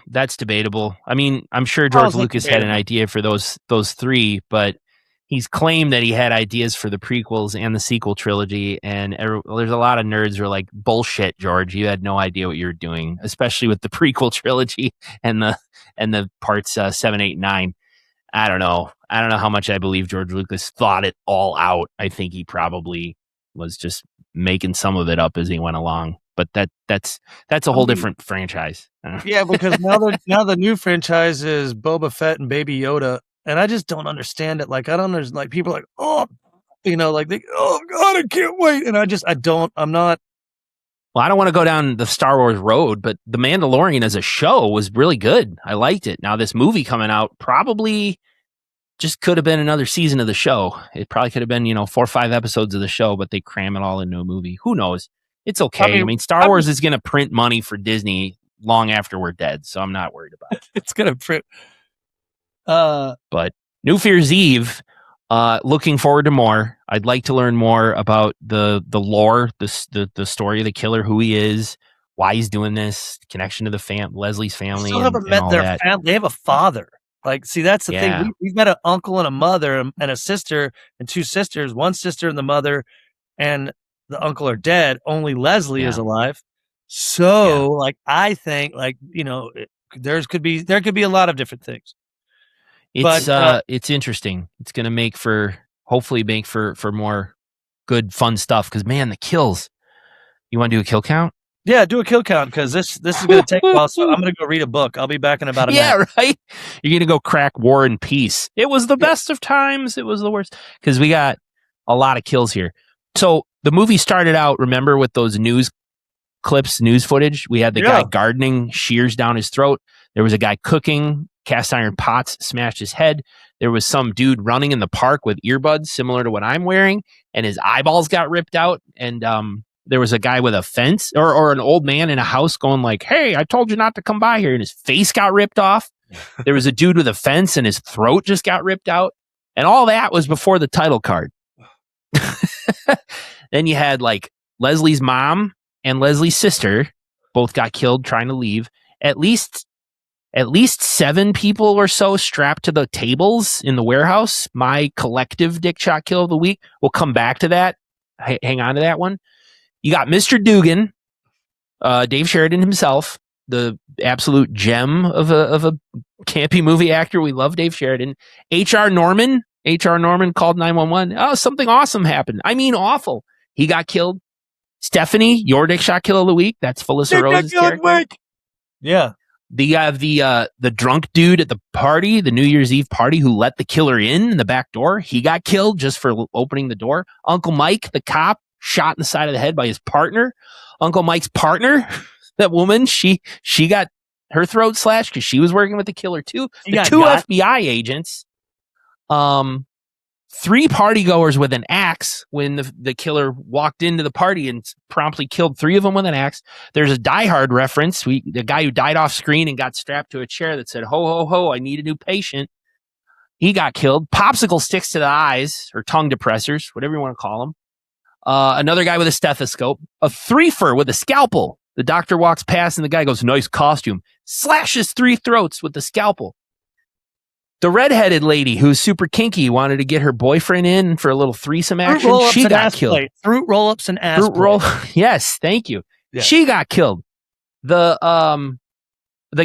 that's debatable. I mean, I'm sure George Lucas had an idea for those 3, but he's claimed that he had ideas for the prequels and the sequel trilogy. And there's a lot of nerds who are like, bullshit, George, you had no idea what you were doing, especially with the prequel trilogy and the parts 7, 8, 9. I don't know how much I believe George Lucas thought it all out. I think he probably was just making some of it up as he went along. But that's a whole different franchise. Yeah, because now the new franchise is Boba Fett and Baby Yoda, and I just don't understand it. Like, I don't understand. Like, people are like, oh, oh God, I can't wait, and I'm not. Well, I don't want to go down the Star Wars road, but The Mandalorian as a show was really good. I liked it. Now this movie coming out probably just could have been another season of the show. It probably could have been 4 or 5 episodes of the show, but they cram it all into a movie. Who knows? It's okay. I mean, Star Wars is going to print money for Disney long after we're dead, so I'm not worried about it. It's going to print. But New Fear's Eve, looking forward to more. I'd like to learn more about the lore, the story of the killer, who he is, why he's doing this, connection to the Leslie's family. Still haven't met their family. They have a father. Like, see, that's the thing. We've met an uncle and a mother and a sister and 2 sisters. One sister and the mother and the uncle are dead. Only Leslie is alive. So, like, I think, like, there could be a lot of different things. It's interesting. It's going to hopefully make for more good, fun stuff. Because, man, the kills. You want to do a kill count? Yeah, do a kill count, because this is going to take a while. So I'm going to go read a book. I'll be back in about a minute. Yeah, right. You're going to go crack War and Peace. It was the best of times. It was the worst, because we got a lot of kills here. So the movie started out, remember, with those news footage. We had the guy gardening, shears down his throat. There was a guy cooking, cast iron pots smashed his head. There was some dude running in the park with earbuds similar to what I'm wearing, and his eyeballs got ripped out. And there was a guy with a fence or an old man in a house going like, "Hey, I told you not to come by here," and his face got ripped off. There was a dude with a fence and his throat just got ripped out. And all that was before the title card. Then you had like Leslie's mom and Leslie's sister both got killed trying to leave. At least 7 people or so strapped to the tables in the warehouse. My collective dick shot kill of the week. We'll come back to that. Hang on to that one. You got Mr. Dugan, Dave Sheridan himself, the absolute gem of a campy movie actor. We love Dave Sheridan. H.R. Norman called 911. Oh, something awesome happened. I mean, awful. He got killed. Stephanie, your dick shot kill of the week. That's Felissa Rose's character. Yeah. You have the drunk dude at the party, the New Year's Eve party, who let the killer in the back door. He got killed just for opening the door. Uncle Mike, the cop, shot in the side of the head by his partner. Uncle Mike's partner, that woman, she got her throat slashed because she was working with the killer too. The 2 FBI agents, 3 partygoers with an axe when the killer walked into the party and promptly killed 3 of them with an axe. There's a Die Hard reference. The guy who died off screen and got strapped to a chair that said, "Ho, ho, ho, I need a new patient." He got killed. Popsicle sticks to the eyes, or tongue depressors, whatever you want to call them. Another guy with a stethoscope. A threefer with a scalpel. The doctor walks past and the guy goes, "Nice costume." Slashes 3 throats with the scalpel. The redheaded lady who's super kinky wanted to get her boyfriend in for a little threesome action. She got killed. Fruit roll-ups and ass Yes, thank you. Yeah. She got killed. The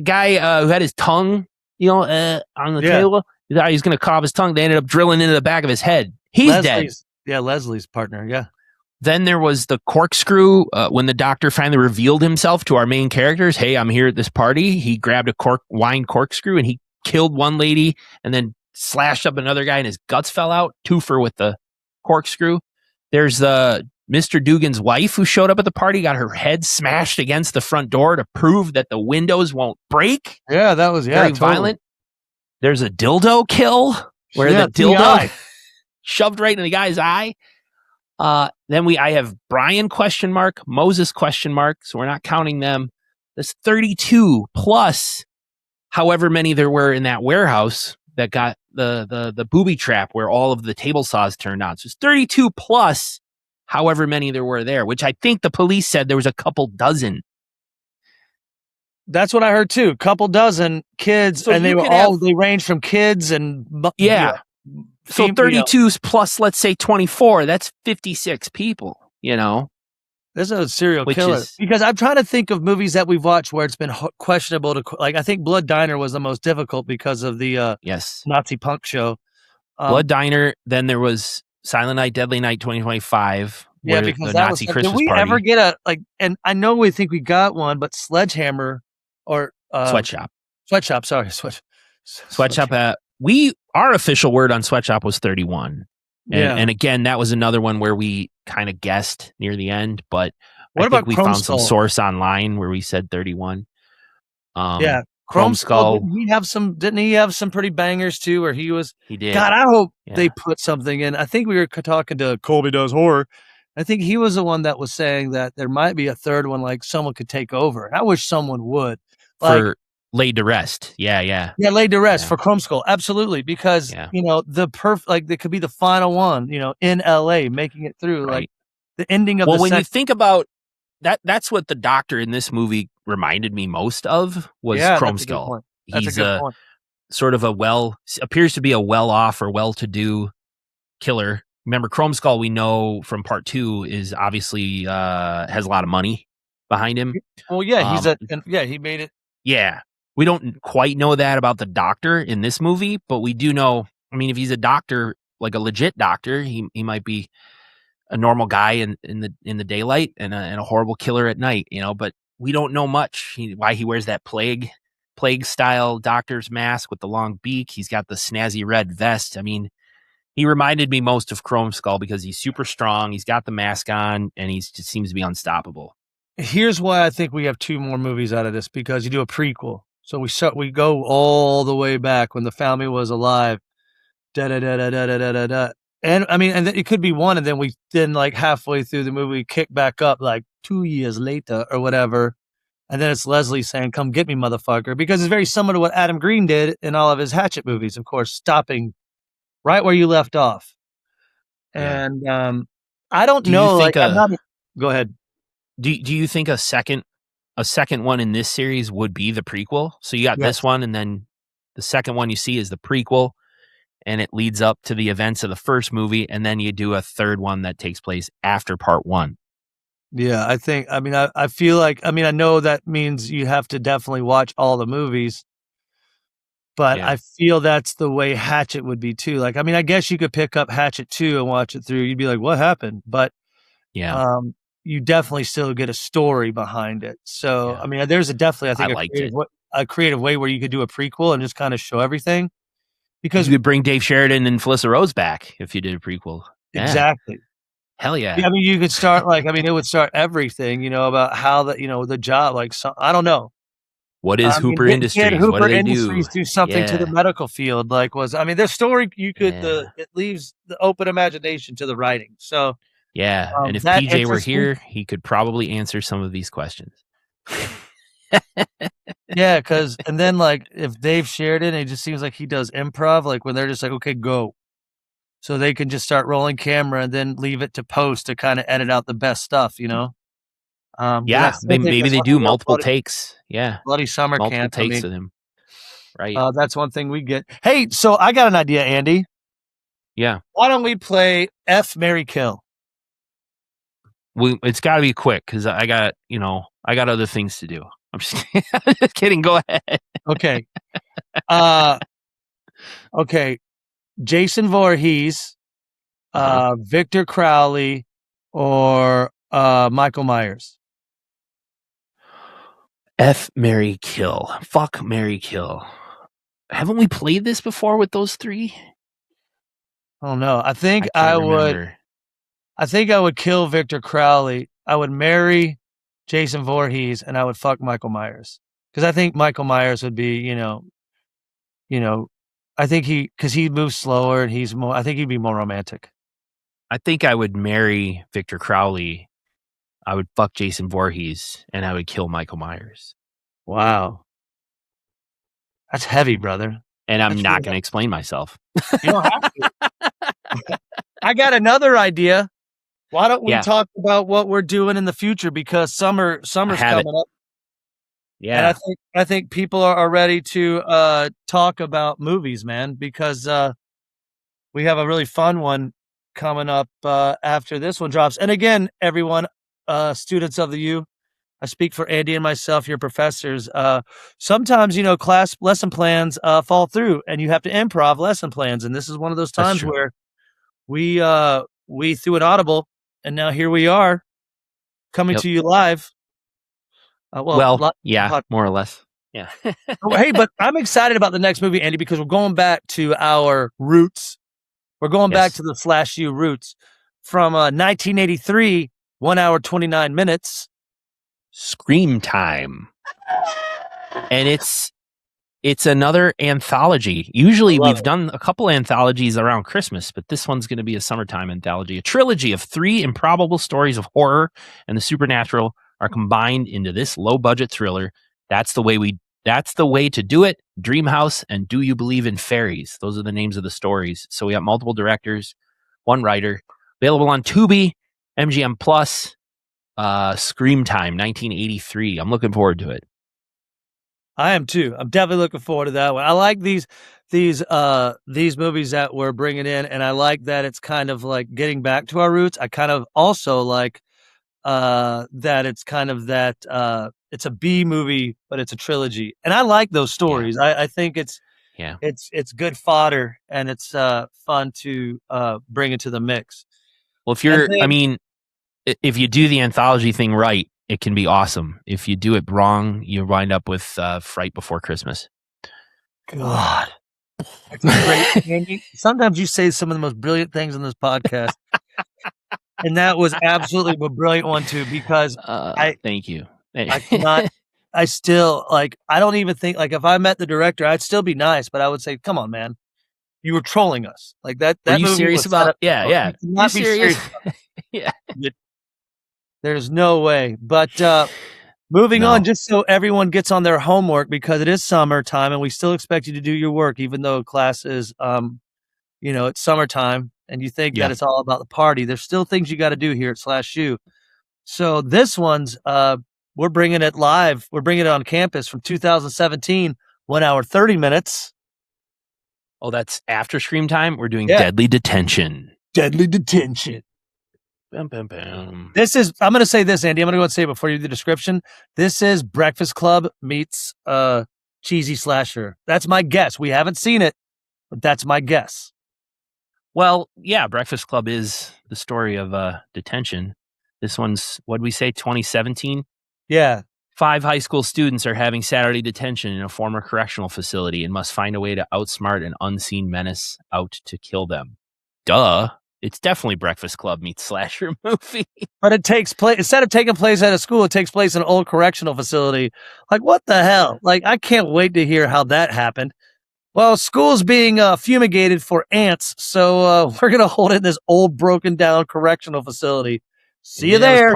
guy who had his tongue, on the table, he thought he was going to carve his tongue. They ended up drilling into the back of his head. He's dead. Yeah, Leslie's partner, yeah. Then there was the corkscrew when the doctor finally revealed himself to our main characters. Hey, I'm here at this party. He grabbed a wine corkscrew and he killed one lady and then slashed up another guy and his guts fell out. Twofer with the corkscrew. There's Mr. Dugan's wife who showed up at the party, got her head smashed against the front door to prove that the windows won't break. Yeah, that was very violent. There's a dildo kill where the dildo shoved right in the guy's eye. Then I have Brian ? Moses ? So we're not counting them. There's 32 plus however many there were in that warehouse that got the booby trap where all of the table saws turned on. So it's 32 plus however many there were there, which I think the police said there was a couple dozen. That's what I heard too. Couple dozen kids, so and they range from kids and So 32 plus, let's say 24. That's 56 people. This is a serial killer. Because I'm trying to think of movies that we've watched where it's been questionable to, like, I think Blood Diner was the most difficult because of the Nazi punk show. Blood Diner. Then there was Silent Night, Deadly Night 2025. Yeah, because the Nazi Christmas party. Did we ever get and I know we think we got one, but Sledgehammer or Sweatshop. Sorry. Sweatshop. Our official word on Sweatshop was 31. And again, that was another one where we kind of guessed near the end, but I think we found some source online where we said 31. Chrome Skull. Didn't he have some pretty bangers too, where he did. God, I hope they put something in. I think we were talking to Colby Does Horror. I think he was the one that was saying that there might be a third one, like someone could take over. I wish someone would. For Laid to Rest. Yeah, Laid to Rest for Chrome Skull. Absolutely. Because, it could be the final one, in LA, making it through. Right. Like the ending of when you think about that's what the doctor in this movie reminded me most of was Chrome Skull. He's a sort of appears to be a well-off or well-to-do killer. Remember, Chrome Skull, we know from part 2 is obviously has a lot of money behind him. Well, yeah, he made it. Yeah. We don't quite know that about the doctor in this movie, but we do know, if he's a doctor, like a legit doctor, he might be a normal guy in the daylight and a horrible killer at night, but we don't know much why he wears that plague style doctor's mask with the long beak. He's got the snazzy red vest. He reminded me most of Chrome Skull because he's super strong. He's got the mask on and he just seems to be unstoppable. Here's why I think we have 2 more movies out of this, because you do a prequel. So we go all the way back when the family was alive. And and it could be one, and then like halfway through the movie, we kick back up like 2 years later or whatever. And then it's Leslie saying, "Come get me, motherfucker," because it's very similar to what Adam Green did in all of his Hatchet movies, of course, stopping right where you left off. And I don't know. Go ahead. Do you think a second one in this series would be the prequel? So you got this Yes. one, and then the second one you see is the prequel, and it leads up to the events of the first movie, and then you do a third one that takes place after part one. Yeah, I feel like, I know that means you have to definitely watch all the movies, but Yeah, I feel that's the way Hatchet would be too. Like, I guess you could pick up Hatchet 2 and watch it through. You'd be like, "What happened?" But, yeah, um, you definitely still get a story behind it. So, yeah. there's definitely, I I think, liked it. a creative way where you could do a prequel and just kinda show everything You because could bring Dave Sheridan and Felissa Rose back if you did a prequel. Yeah, exactly. hell Yeah, yeah. you could start, like, it would start everything, about how the job, like, I don't know. What is Hooper Did Industries? What do Hooper they Industries do? do something to the Yeah, medical field? Like, their story you could yeah, it leaves the open imagination to the writing. So, yeah. And if that PJ were interests me. here, he could probably answer some of these questions. Yeah, because and then, like, if Dave Sheridan, it just seems like he does improv, like, when they're just like, "Okay, go." So they can just start rolling camera and then leave it to post to kinda edit out the best stuff, you know? 'Cause I Yeah, still think maybe that's they one thing do about multiple takes. Yeah, Bloody Summer multiple Camp. takes with him. Right. That's one thing we get. Hey, so I got an idea, Andy. Yeah. Why don't we play F, Marry, Kill? It's got to be quick because I got other things to do. I'm just, I'm just kidding. Go ahead. Okay. Uh, okay. Jason Voorhees, Uh-huh. Victor Crowley, or Michael Myers. F, Mary, kill. Fuck, Mary, kill. Haven't we played this before with those three? Oh no. I can't remember. I think I would kill Victor Crowley. I would marry Jason Voorhees and I would fuck Michael Myers. Because I think Michael Myers would be, you know, I think because he moves slower and I think he'd be more romantic. I think I would marry Victor Crowley. I would fuck Jason Voorhees, and I would kill Michael Myers. Wow. That's heavy, brother. And I'm That's not really going to explain myself. You don't have to. I got another idea. Why don't we Yeah, talk about what we're doing in the future because I summer's have it. coming up, and Yeah. I think people are ready to talk about movies, man, because we have a really fun one coming up after this one drops. And again, everyone, students of the U, I speak for Andy and myself, your professors. Sometimes, class lesson plans fall through, and you have to improv lesson plans. And this is one of those That's times true. where we threw an audible, and now here we are coming Yep. to you live. Well, yeah, more or less. Yeah. Hey, but I'm excited about the next movie, Andy, because we're going back to our roots. We're going back Yes. to the SlashU roots from 1983, 1 hour 29 minutes. Scream Time. And it's another anthology. I Usually love we've it. done a couple anthologies around Christmas, but this one's going to be a summertime anthology. A trilogy of 3 improbable stories of horror and the supernatural are combined into this low-budget thriller. That's the way to do it. Dreamhouse and Do You Believe in Fairies? Those are the names of the stories. So we got multiple directors, one writer, available on Tubi, MGM Plus, Scream Time 1983. I'm looking forward to it. I am too. I'm definitely looking forward to that one. I like these movies that we're bringing in, and I like that it's kind of like getting back to our roots. I kind of also like that it's kind of that it's a B movie, but it's a trilogy, and I like those Yeah. stories. I think Yeah. it's good fodder, and it's fun to bring into the mix. Well, And then, if you do the anthology thing right, it can be awesome. If you do it wrong, you wind up with Fright Before Christmas. God, that's a great. Andy, sometimes you say some of the most brilliant things on this podcast, and that was absolutely a brilliant one too. Because I Thank you. I cannot. I still like. I don't even think like if I met the director, I'd still be nice, but I would say, "Come on, man, you were trolling us." Like that. Were That you movie serious was set about? up to Yeah, troll. yeah. You You cannot be serious? serious. Yeah. There's no way. But moving on, No. just so everyone gets on their homework because it is summertime, and we still expect you to do your work, even though class is, it's summertime, and you think that Yeah. it's all about the party. There's still things you got to do here at SlashU. So this one's we're bringing it live. We're bringing it on campus from 2017, 1 hour 30 minutes. Oh, that's after Scream Time. We're doing Deadly Detention. Deadly Detention. Bam, bam, bam. This is, I'm going to say this, Andy. I'm going to go and say it before you do the description. This is Breakfast Club meets cheesy slasher. That's my guess. We haven't seen it, but that's my guess. Well, yeah, Breakfast Club is the story of detention. This one's, what'd we say, 2017? Yeah. 5 high school students are having Saturday detention in a former correctional facility and must find a way to outsmart an unseen menace out to kill them. Duh. It's definitely Breakfast Club meets slasher movie. But it takes place, instead of taking place at a school, it takes place in an old correctional facility. Like, what the hell? Like, I can't wait to hear how that happened. Well, school's being fumigated for ants, so we're going to hold it in this old, broken down correctional facility. See you there.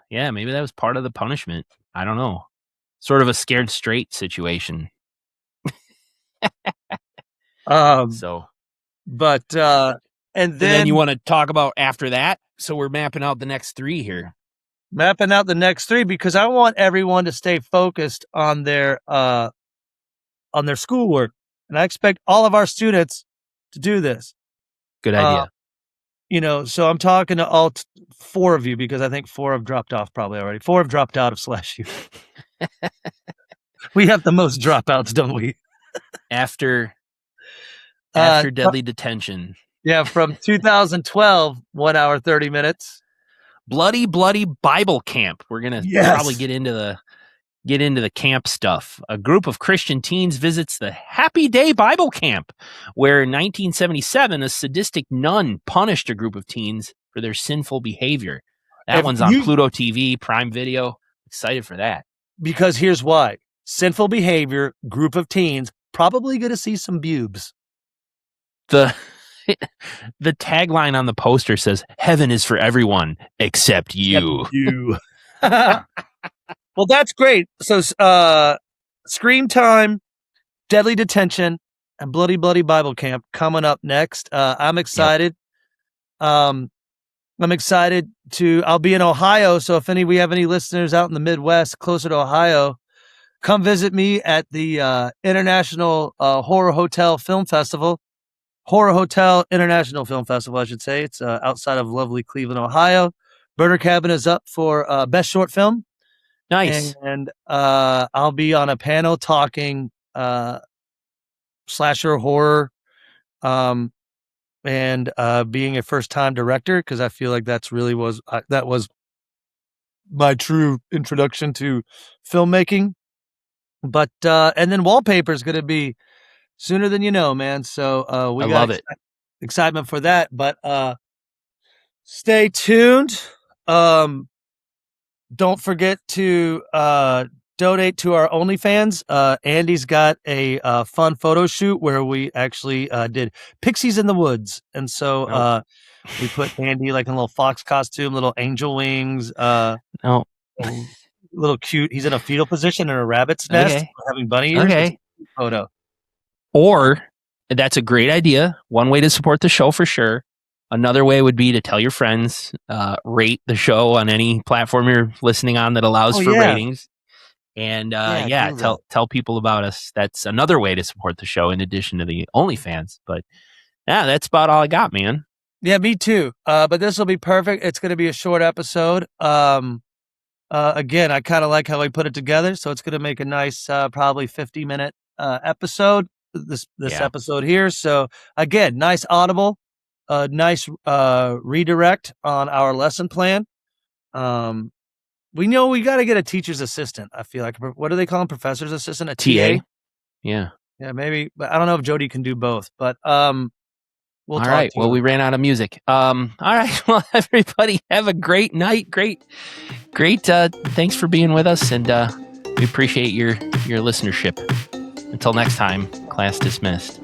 Maybe that was part of the punishment. I don't know. Sort of a scared straight situation. And then you want to talk about after that? So we're mapping out the next 3 here. Mapping out the next 3 because I want everyone to stay focused on their schoolwork. And I expect all of our students to do this. Good idea. So I'm talking to all 4 of you because I think 4 have dropped off probably already. 4 have dropped out of SlashU. We have the most dropouts, don't we? After Deadly Detention. Yeah, from 2012, 1 hour 30 minutes. Bloody Bible Camp. We're gonna probably get into the camp stuff. A group of Christian teens visits the Happy Day Bible Camp, where in 1977 a sadistic nun punished a group of teens for their sinful behavior. That one's on Pluto TV, Prime Video. Excited for that. Because here's why. Sinful behavior, group of teens, probably going to see some bubes. The tagline on the poster says, "Heaven is for everyone except you." Well, that's great. So, Scream Time, Deadly Detention, and Bloody Bible Camp coming up next. I'm excited. Yep. I'm excited I'll be in Ohio. So if we have any listeners out in the Midwest, closer to Ohio, come visit me at the International Horror Hotel Film Festival. Horror Hotel International Film Festival, I should say. It's outside of lovely Cleveland, Ohio. Burner Cabin is up for Best Short Film. Nice. And I'll be on a panel talking slasher horror and being a first-time director, because I feel like that was my true introduction to filmmaking. But and then Wallpaper is going to be sooner than you know, man. So I love it. Excitement for that. But stay tuned. Don't forget to donate to our OnlyFans. Andy's got a fun photo shoot where we actually did Pixies in the Woods. And so we put Andy like in a little fox costume, little angel wings. Little cute. He's in a fetal position in a rabbit's nest, having bunny ears. Okay. Photo. Or that's a great idea. One way to support the show for sure. Another way would be to tell your friends, rate the show on any platform you're listening on that allows for ratings. And tell people about us. That's another way to support the show in addition to the OnlyFans. But yeah, that's about all I got, man. Yeah, me too. But this will be perfect. It's going to be a short episode. Again, I kind of like how I put it together. So it's going to make a nice, probably 50-minute episode. This episode here. So again, nice audible. Nice redirect on our lesson plan. We know we got to get a teacher's assistant. I feel like, what do they call them? Professor's assistant? A TA? Yeah. Yeah, maybe. But I don't know if Jody can do both. But we'll all right. Well, we ran out of music. All right. Well, everybody have a great night. Great. Thanks for being with us, and we appreciate your listenership. Until next time, class dismissed.